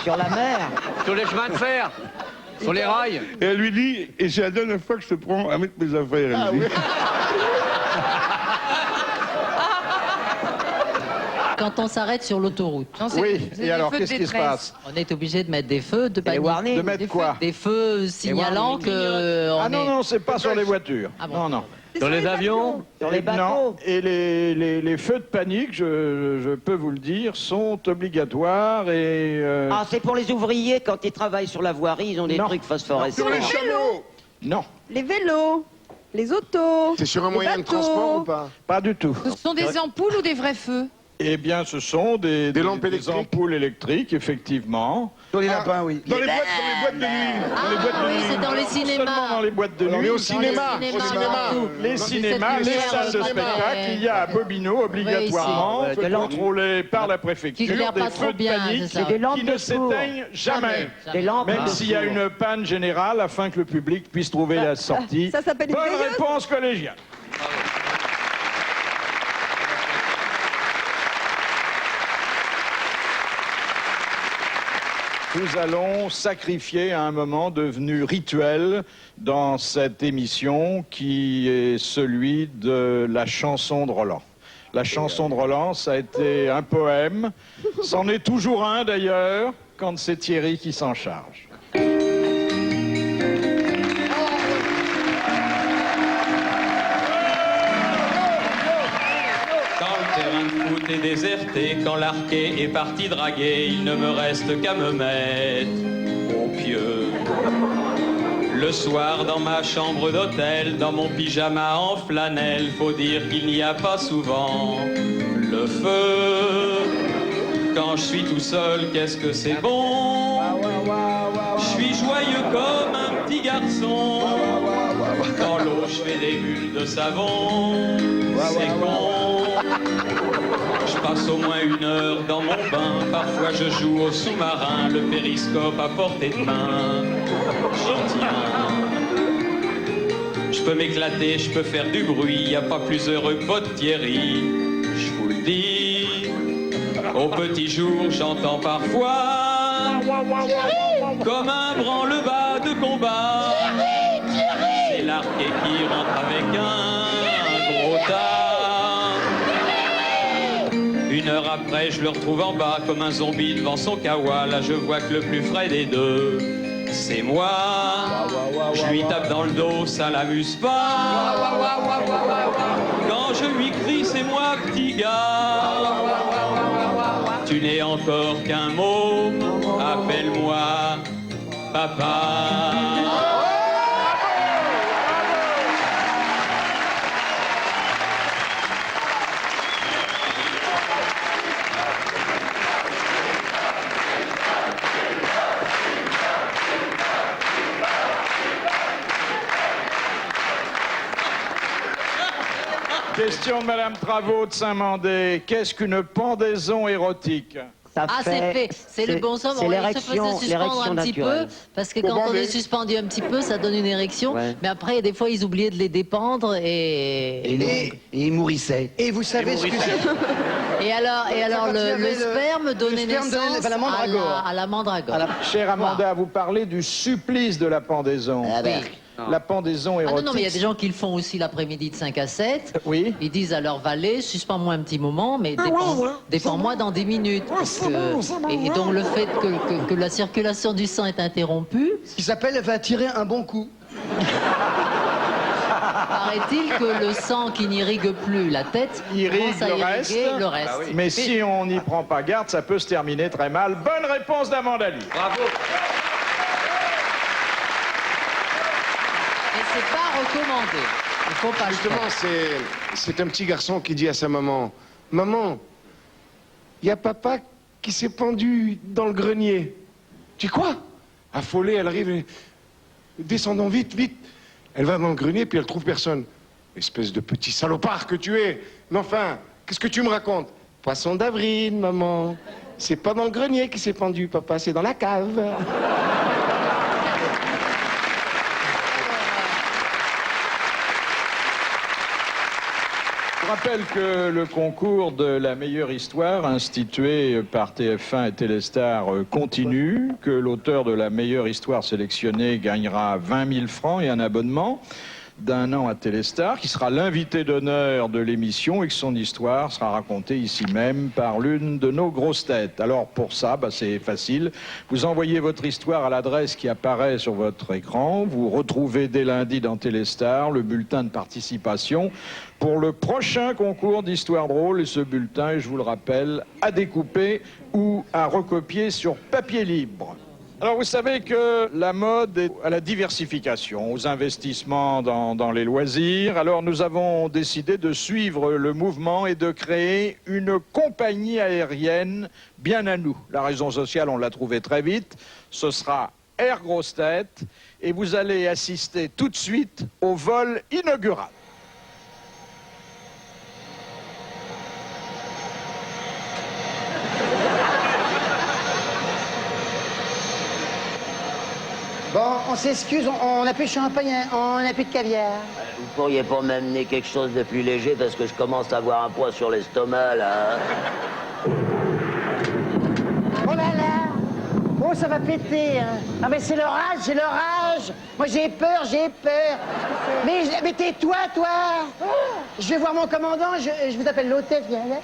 L: Sur la mer.
C: Sur les chemins de fer. Sur les rails.
D: Et elle lui dit, et c'est la dernière fois que je te prends à mettre mes affaires. Elle dit.
F: Quand on s'arrête sur l'autoroute.
B: Oui, et alors qu'est-ce qui se passe?
F: On est obligé de mettre des feux de panique.
B: De mettre quoi?
F: Des feux signalant que...
B: Ah non, non, c'est pas sur les voitures.
F: Ah bon.
B: Non, non.
C: Sur les avions.
L: Sur les bateaux.
B: Non, et les feux de panique, je peux vous le dire, sont obligatoires et...
L: Ah, c'est pour les ouvriers, quand ils travaillent sur la voirie, ils ont des
B: Non.
L: trucs phosphorescents.
D: Sur les chameaux.
B: Non,
G: Les vélos, les autos.
N: C'est sur un
G: les
N: moyen de
G: bateaux.
N: transport ou pas?
B: pas du tout.
K: Ce sont des ampoules ou des vrais feux?
B: Eh bien, ce sont des
N: lampes électriques.
B: ampoules électriques, effectivement.
H: Sur les lapins, oui.
D: Dans les boîtes de nuit.
F: Ah oui, c'est dans les
B: Non seulement
F: cinémas.
B: dans les boîtes de nuit,
N: Mais au
B: dans
N: cinéma,
F: les
N: au
F: cinémas,
N: cinéma.
F: partout.
B: les cinémas, les salles de spectacle, il y a à Bobino obligatoirement,
F: Oui, c'est-
B: contrôlé par la
F: Qui
B: préfecture,
F: éclairent
B: des
F: pas trop
B: feux de
F: bien,
B: panique
F: c'est ça.
L: Des lampes
B: qui
L: de
B: ne
L: secours.
B: s'éteignent jamais.
L: Des lampes
B: Même
L: de
B: s'il y a
L: secours.
B: une panne générale afin que le public puisse trouver la sortie.
G: Ça s'appelle une
B: Bonne
G: veilleuse.
B: réponse collégiale. Nous allons sacrifier à un moment devenu rituel dans cette émission qui est celui de la chanson de Roland. La chanson de Roland, ça a été un poème. C'en est toujours un d'ailleurs, quand c'est Thierry qui s'en charge.
R: Quand le terrain de foot est déserté, quand l'arquet est parti draguer, il ne me reste qu'à me mettre au pieu. Le soir dans ma chambre d'hôtel, dans mon pyjama en flanelle, faut dire qu'il n'y a pas souvent le feu. Quand je suis tout seul, qu'est-ce que c'est bon. Je suis joyeux comme un petit garçon. Dans l'eau, je fais des bulles de savon. C'est con. Je passe au moins 1 heure dans mon bain. Parfois je joue au sous-marin, le périscope à portée de main. J'y tiens. Je peux m'éclater, je peux faire du bruit. Y a pas plus heureux que votre Thierry. Je vous le dis. Au petit jour, j'entends parfois comme un branle-bas de combat. C'est l'arquet qui rentre avec un gros tas. 1 heure après, je le retrouve en bas comme un zombie devant son kawa. Là, je vois que le plus frais des deux, c'est moi. Je lui tape dans le dos, ça l'amuse pas. Quand je lui crie, c'est moi, petit gars. Tu n'es encore qu'un mot, appelle-moi papa.
B: Question de Madame Travaux de Saint-Mandé. Qu'est-ce qu'une pendaison érotique?
L: ça
Q: Ah, c'est fait. C'est le bon somme.
L: C'est
Q: Il se faisait
L: l'érection
Q: suspendre un petit peu,
L: naturelle.
Q: parce que quand on est suspendu un petit peu, ça donne une érection. Mais après, des fois, ils oubliaient de les dépendre et
J: il mourissaient. Et vous savez ce que c'est?
Q: Et alors le sperme donnait naissance
J: à la mandragore.
Q: à la mandragore.
B: Chère Amanda, vous parlez du supplice de la pendaison. La pendaison érotique.
Q: Ah non, mais il y a des gens qui le font aussi l'après-midi de 5 à 7.
B: Oui.
Q: Ils disent à leur valet, suspends-moi un petit moment, mais défends-moi dans 10 minutes. Parce que, et donc le fait que la circulation du sang est interrompue...
J: Ce qui s'appelle, va tirer un bon coup.
Q: Paraît-il que le sang qui n'irrigue plus la tête
B: irrigue
Q: commence à irriguer le reste.
B: Ah oui. Mais si on n'y prend pas garde, ça peut se terminer très mal. Bonne réponse d'Amanda Lee.
P: Bravo.
Q: Et c'est pas recommandé. Il faut pas
N: Justement,
Q: le faire.
N: c'est un petit garçon qui dit à sa maman, « Maman, il y a papa qui s'est pendu dans le grenier. » Tu dis quoi? Affolée, elle arrive, descendons vite, vite. Elle va dans le grenier, puis elle trouve personne. Espèce de petit salopard que tu es. Mais enfin, qu'est-ce que tu me racontes? Poisson d'avril, maman. C'est pas dans le grenier qui s'est pendu, papa, c'est dans la cave.
B: Je rappelle que le concours de la meilleure histoire institué par TF1 et Téléstar continue, que l'auteur de la meilleure histoire sélectionnée gagnera 20 000 francs et un abonnement d'1 an à Téléstar, qui sera l'invité d'honneur de l'émission et que son histoire sera racontée ici même par l'une de nos grosses têtes. Alors pour ça, c'est facile. Vous envoyez votre histoire à l'adresse qui apparaît sur votre écran. Vous retrouvez dès lundi dans Téléstar le bulletin de participation pour le prochain concours d'histoire drôle. Et ce bulletin, je vous le rappelle, à découper ou à recopier sur papier libre. Alors vous savez que la mode est à la diversification, aux investissements dans les loisirs. Alors nous avons décidé de suivre le mouvement et de créer une compagnie aérienne bien à nous. La raison sociale, on l'a trouvée très vite. Ce sera Air Grosse Tête et vous allez assister tout de suite au vol inaugural.
E: Bon, on s'excuse, on n'a plus de champagne, on n'a plus de caviar.
L: Vous pourriez pas m'amener quelque chose de plus léger parce que je commence à avoir un poids sur l'estomac, là.
E: Oh là là! Oh, ça va péter, hein. Ah, mais c'est l'orage, c'est l'orage! Moi, j'ai peur, j'ai peur. Mais tais-toi, toi! Je vais voir mon commandant, je vous appelle l'hôtesse, viens là,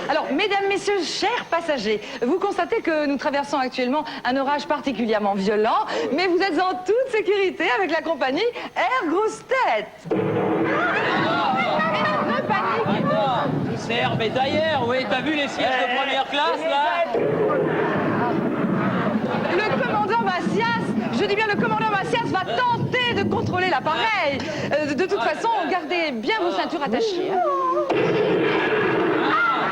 O: Alors, mesdames, messieurs, chers passagers, vous constatez que nous traversons actuellement un orage particulièrement violent, mais vous êtes en toute sécurité avec la compagnie Air Grosse Tête. Ne paniquez pas.
P: C'est Herbe et Taillère, oui, t'as vu les sièges de première classe, là?
O: Le commandant Macias, je dis bien le commandant Macias va tenter de contrôler l'appareil. De toute façon, gardez bien vos ceintures attachées. Hein.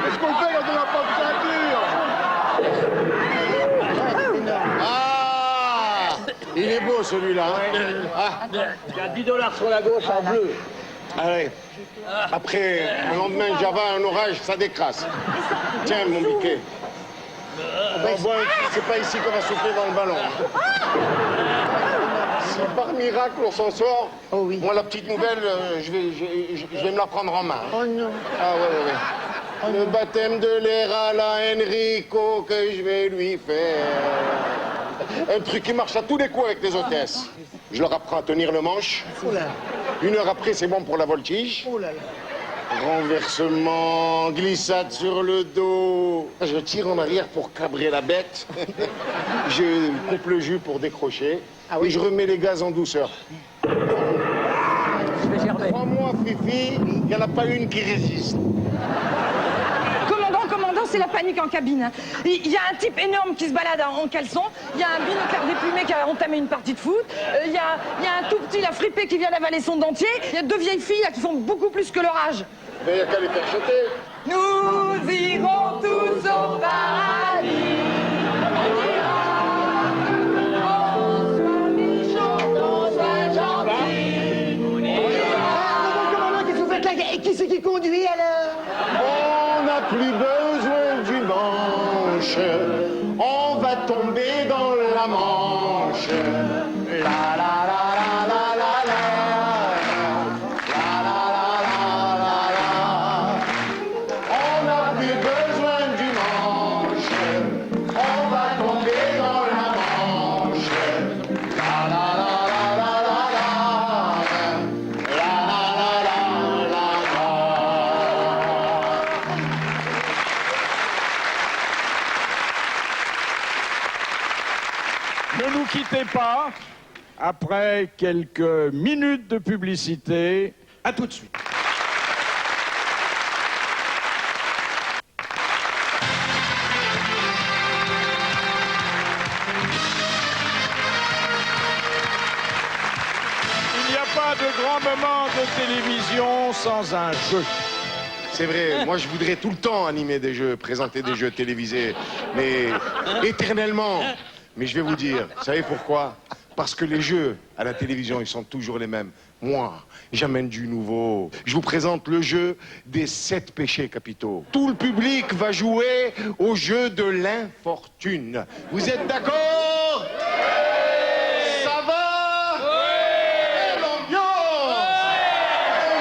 N: Qu'est-ce qu'on fait quand on n'a pas de ceinture? Ah! Il est beau celui-là. Hein?
C: Il y a 10 $ sur la gauche en bleu.
N: Allez, après un lendemain de Java, un orage, ça décrasse. Tiens, mon biquet. Bon, c'est pas ici qu'on va souffler dans le ballon. Si par miracle on s'en sort, moi la petite nouvelle, je vais me la prendre en main.
E: Oh non.
N: Ah ouais. Le baptême de l'air à la Enrico que je vais lui faire. Un truc qui marche à tous les coups avec les hôtesses. Je leur apprends à tenir le manche.
E: Oh là.
N: 1 heure après, c'est bon pour la voltige.
E: Oh là là.
N: Renversement, glissade sur le dos. Je tire en arrière pour cabrer la bête. Je coupe le jus pour décrocher.
E: Ah oui.
N: Et je remets les gaz en douceur. Crois-moi, Fifi, il n'y en a pas une qui résiste.
O: Commandant, c'est la panique en cabine. Il y a un type énorme qui se balade en caleçon. Il y a un binoclard déplumé qui a entamé une partie de foot. Il y a un tout petit, la fripé, qui vient d'avaler son dentier. Il y a 2 vieilles filles là, qui font beaucoup plus que leur âge.
N: Mais il n'y a qu'à les faire jeter.
O: Nous irons tous au paradis.
E: Commandant, qu'est-ce que vous faites là? Et qui c'est qui conduit alors?
N: On n'a plus besoin
I: Manche, on va tomber dans la Manche. La la la la la la la. La la la la la la. On n'a plus besoin du manche. On va tomber dans la Manche. La la la la la la la. La la la la la la.
B: Ne nous quittez pas. Après quelques minutes de publicité, à tout de suite. Il n'y a pas de grand moment de télévision sans un jeu.
N: C'est vrai, moi je voudrais tout le temps animer des jeux, présenter des jeux télévisés, mais éternellement. Mais je vais vous dire, vous savez pourquoi? Parce que les jeux à la télévision, ils sont toujours les mêmes. Moi, j'amène du nouveau. Je vous présente le jeu des 7 péchés capitaux. Tout le public va jouer au jeu de l'infortune. Vous êtes d'accord? Ça va? Oui! L'ambiance!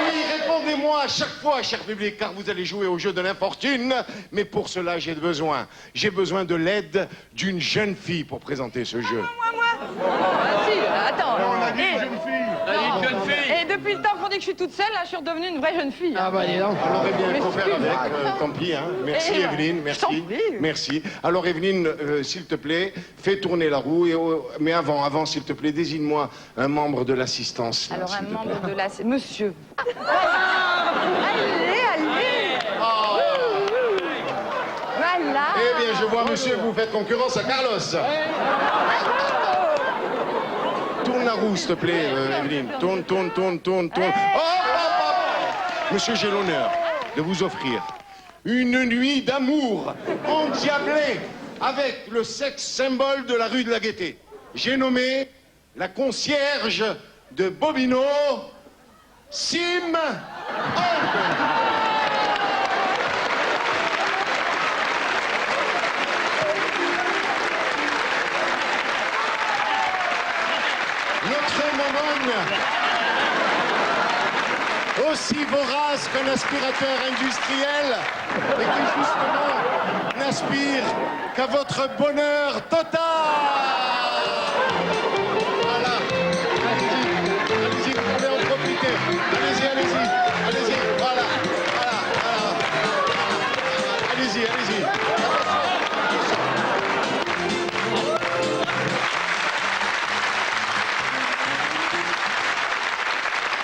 N: Oui, répondez-moi à chaque fois, cher public, car vous allez jouer au jeu de l'infortune. Mais pour cela, j'ai besoin de l'aide d'une jeune fille pour présenter ce jeu.
O: Si, attends.
N: On a dit
O: Et-
N: jeune fille.
O: Non. Et depuis le temps qu'on dit que je suis toute seule, là, je suis redevenue une vraie jeune fille.
N: Ah bah dis donc. Alors Evelyne, il faut faire avec, tant pis, hein. Merci
O: Et,
N: Evelyne,
O: je t'en
N: merci.
O: prie.
N: Merci. Alors Evelyne, s'il te plaît, fais tourner la roue, mais avant, s'il te plaît, désigne-moi un membre de l'assistance. là,
O: Alors, un
N: s'il te plaît.
O: membre de la... Monsieur. Allez. Voilà.
N: Eh bien, je vois, monsieur, que vous faites concurrence à Carlos. Tourne la roue, s'il te plaît, Evelyne. Tourne. Oh. Monsieur, j'ai l'honneur de vous offrir une nuit d'amour endiablée avec le sexe symbole de la rue de la Gaîté. J'ai nommé la concierge de Bobino, Sim Holden. Notre maman, aussi vorace qu'un aspirateur industriel, et qui justement n'aspire qu'à votre bonheur total. Voilà. Allez-y, vous pouvez en profiter. Allez-y, voilà. Allez-y.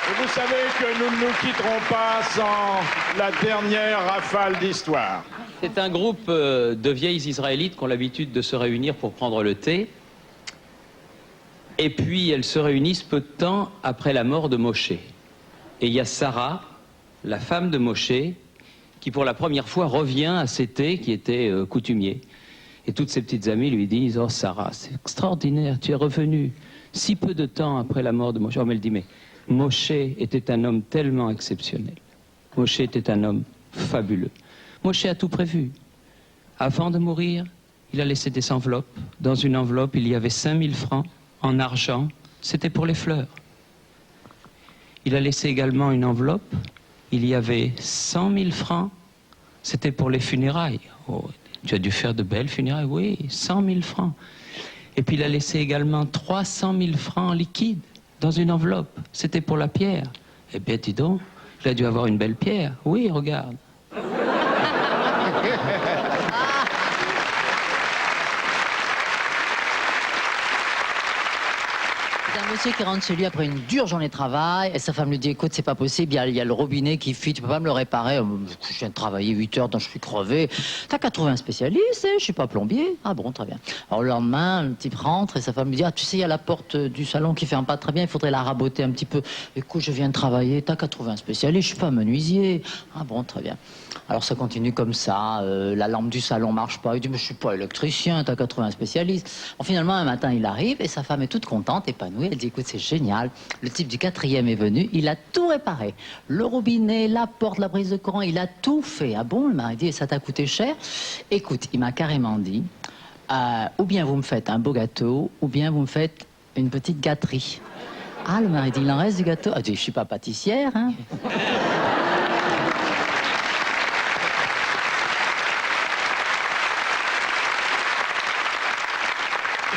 B: Et vous savez que nous ne nous quitterons pas sans la dernière rafale d'histoire.
R: C'est un groupe de vieilles Israélites qui ont l'habitude de se réunir pour prendre le thé. Et puis elles se réunissent peu de temps après la mort de Moshe. Et il y a Sarah, la femme de Moshe, qui pour la première fois revient à ses thés qui étaient coutumiers. Et toutes ses petites amies lui disent « Oh Sarah, c'est extraordinaire, tu es revenue si peu de temps après la mort de Moshe. » Oh, mais elle dit « Mais Moshe était un homme tellement exceptionnel. Moshe était un homme fabuleux. Moshe a tout prévu. Avant de mourir, il a laissé des enveloppes. Dans une enveloppe, il y avait 5000 francs en argent. C'était pour les fleurs. Il a laissé également une enveloppe. Il y avait 100 000 francs. C'était pour les funérailles. Oh, tu as dû faire de belles funérailles. Oui, 100 000 francs. Et puis il a laissé également 300 000 francs en liquide dans une enveloppe. C'était pour la pierre. Eh bien, dis donc, il a dû avoir une belle pierre. Oui, regarde.
Q: C'est un monsieur qui rentre chez lui après une dure journée de travail et sa femme lui dit écoute c'est pas possible, il y a le robinet qui fuit, tu peux pas me le réparer. Je viens de travailler 8 heures donc je suis crevé. T'as qu'à trouver un spécialiste, je suis pas plombier. Ah bon, très bien. Alors le lendemain, le type rentre et sa femme lui dit ah tu sais il y a la porte du salon qui ferme pas très bien, il faudrait la raboter un petit peu. Écoute je viens de travailler, t'as qu'à trouver un spécialiste, je suis pas menuisier. Ah bon, très bien. Alors ça continue comme ça, la lampe du salon marche pas, il dit mais je suis pas électricien, t'as qu'à trouver un spécialiste. Bon, finalement un matin il arrive et sa femme est toute contente, épanouie, elle dit dit, écoute, c'est génial. Le type du 4e est venu, il a tout réparé. Le robinet, la porte, la prise de courant, il a tout fait. Ah bon, le mari dit, ça t'a coûté cher? Écoute, il m'a carrément dit, ou bien vous me faites un beau gâteau, ou bien vous me faites une petite gâterie. Ah, le mari dit, il en reste du gâteau? Ah, je suis pas pâtissière, hein.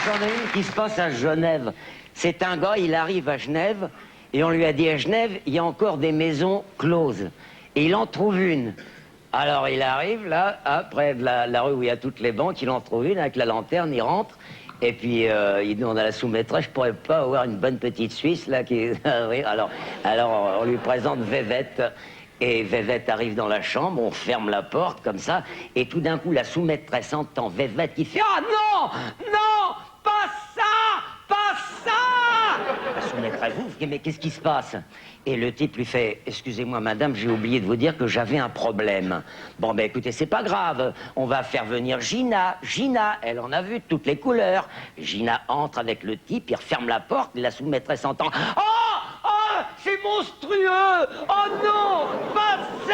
L: J'en ai une qui se passe à Genève. C'est un gars, il arrive à Genève, et on lui a dit à Genève, il y a encore des maisons closes. Et il en trouve une. Alors il arrive là, près de la rue où il y a toutes les banques, il en trouve une avec la lanterne, il rentre. Et puis il demande à la sous-maîtresse, je pourrais pas avoir une bonne petite Suisse là qui... oui, alors on lui présente Vévette. Et Vévette arrive dans la chambre, on ferme la porte comme ça, et tout d'un coup la sous-maîtresse entend Vévette qui fait « Ah non! Non! Pas ça! Pas ça !» La sous-maîtresse ouvre, mais qu'est-ce qui se passe? Et le type lui fait « Excusez-moi madame, j'ai oublié de vous dire que j'avais un problème. » Bon ben écoutez, c'est pas grave, on va faire venir Gina. Gina, elle en a vu de toutes les couleurs. Gina entre avec le type, il referme la porte, et la sous-maîtresse entend « Oh! Oh! C'est monstrueux! Oh non! Pas ça! »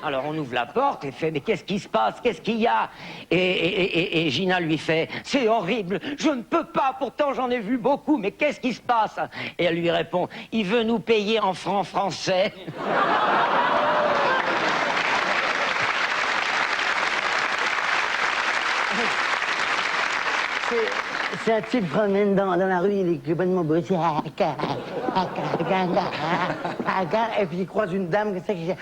L: Alors on ouvre la porte et fait « Mais qu'est-ce qui se passe? Qu'est-ce qu'il y a ?» Et Gina lui fait « C'est horrible, je ne peux pas, pourtant j'en ai vu beaucoup, mais qu'est-ce qui se passe ?» Et elle lui répond « Il veut nous payer en francs français. » C'est un type promène dans la rue, il est complètement bossé. Et puis il croise une dame comme ça qui dit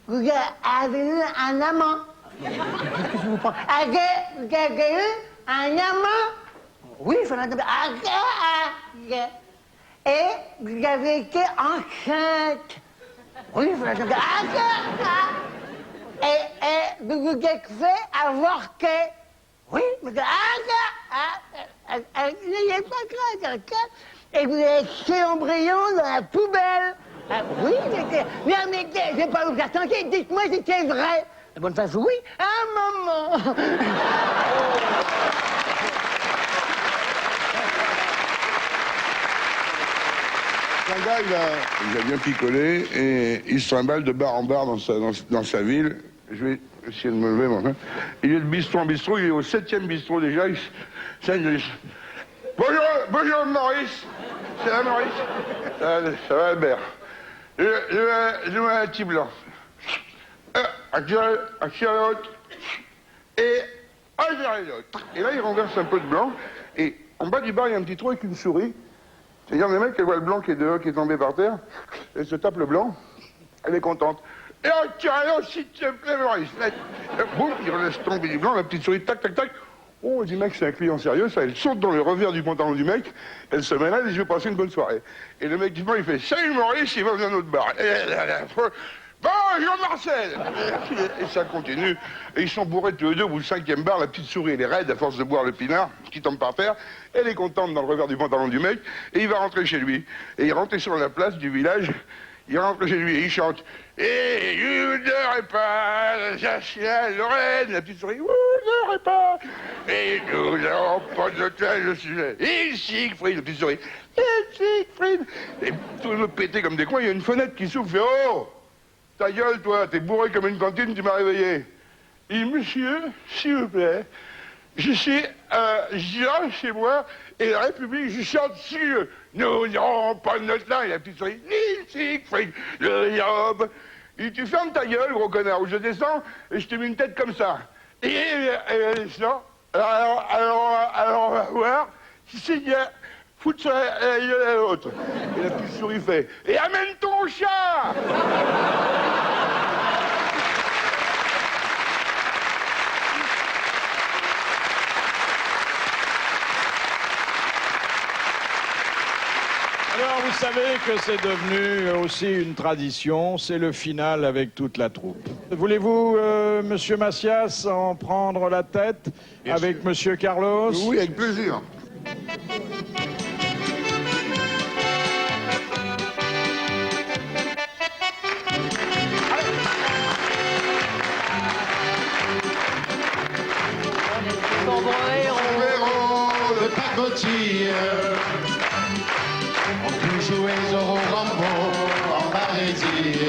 L: vous avez eu un amant. Qu'est-ce que je vous prends? Vous avez eu un amant? Oui, il faut l'entendre. Et vous avez été enceinte. Oui, il faut l'entendre. Et vous vous êtes fait avorter. Oui, mais n'ayez pas grave. Et vous avez jeté l'embryon dans la poubelle. Oui, mais je vais pas vous faire tenter. Dites-moi si c'est vrai. La bonne face, oui. Un moment.
D: Un gars, il a bien picolé et il se trimballe de bar en bar dans sa ville. Je vais essayer de me lever, moi. Il est de bistrot en bistrot, il est au 7e bistrot déjà. Bonjour Maurice. C'est là Maurice. Ça va Albert. Je veux un petit blanc. Attirez l'autre. Et attirez l'autre. Et là, il renverse un peu de blanc. Et en bas du bar, il y a un petit trou avec une souris. C'est-à-dire, les mecs, elle voit le blanc qui est dehors, qui est tombé par terre. Elle se tape le blanc. Elle est contente. Et attirez-le, s'il te plaît, Maurice. Boum, il laisse tomber du blanc, la petite souris, tac, tac, tac. Oh, du mec, c'est un client sérieux, ça. Elle saute dans le revers du pantalon du mec, elle se met là, et je vais passer une bonne soirée. Et le mec, il fait, salut Maurice, il va dans un autre bar. Bonjour Marcel. Et ça continue. Et ils sont bourrés tous les deux au bout du 5e bar. La petite souris, elle est raide à force de boire le pinard qui tombe par terre. Elle est contente dans le revers du pantalon du mec. Et il va rentrer chez lui. Et il rentre sur la place du village. Il rentre chez lui et il chante. Et je n'aurais pas, Jachia, Lorraine, la petite souris, vous n'aurez pas. Et nous n'avons pas d'hôtel, je suis là. Et Siegfried, la petite souris. Et Siegfried. Et tout le pété comme des coins, il y a une fenêtre qui s'ouvre, fait oh, ta gueule, toi, t'es bourré comme une cantine, tu m'as réveillé. Et monsieur, s'il vous plaît, je suis chez moi, et la République, je chante sur. Nous n'aurons pas de notre là, et la petite souris, ni Siegfried, le yob. Et tu fermes ta gueule, gros connard, ou je descends, et je te mets une tête comme ça. Et elle descend. Alors, on va voir si c'est bien. Foutre sur la gueule à l'autre. Et la petite souris fait, et amène ton chat.
B: Alors, vous savez que c'est devenu aussi une tradition, c'est le final avec toute la troupe. Voulez-vous, Monsieur Macias, en prendre la tête avec Monsieur Carlos?
D: Oui, avec plaisir.
C: Sombre héros
I: jouer Zorro Rambo en Barésie.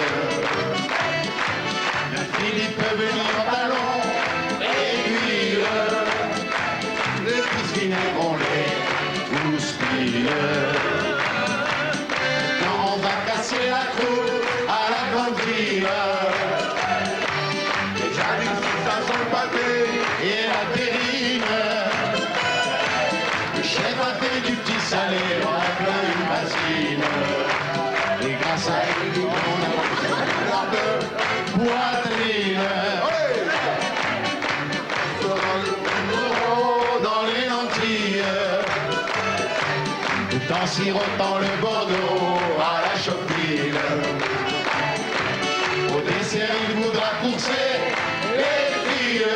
I: Philippe peut venir en ballon et lui, les fils vinaigres on les houspille. Quand on va casser la croûte à la grande ville, déjà du ça sur le pâté et la terrine. Le chef a fait du petit salé, on a plein une bassine. Et grâce à elle, on a de poitrine. Dans les lentilles, tout en sirotant le Bordeaux à la Chopine. Au dessert, il voudra courser les filles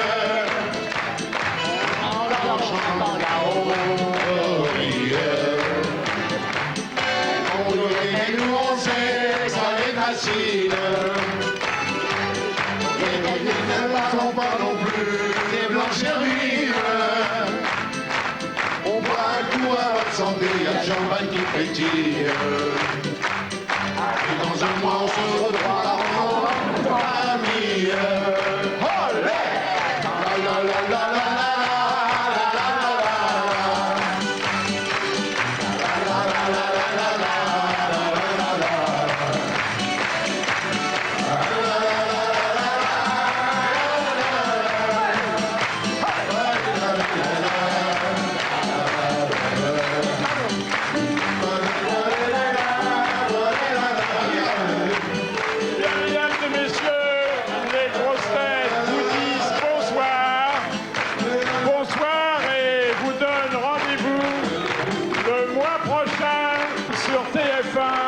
I: en leur chantant et nous on sait, ça est facile. Et ne partons pas non plus des blanches ruines. On boit un coup à votre santé, il y a le champagne qui pétille. Et dans un mois on se retrouvera en famille. Olé! La la la la la.
B: Sur TF1.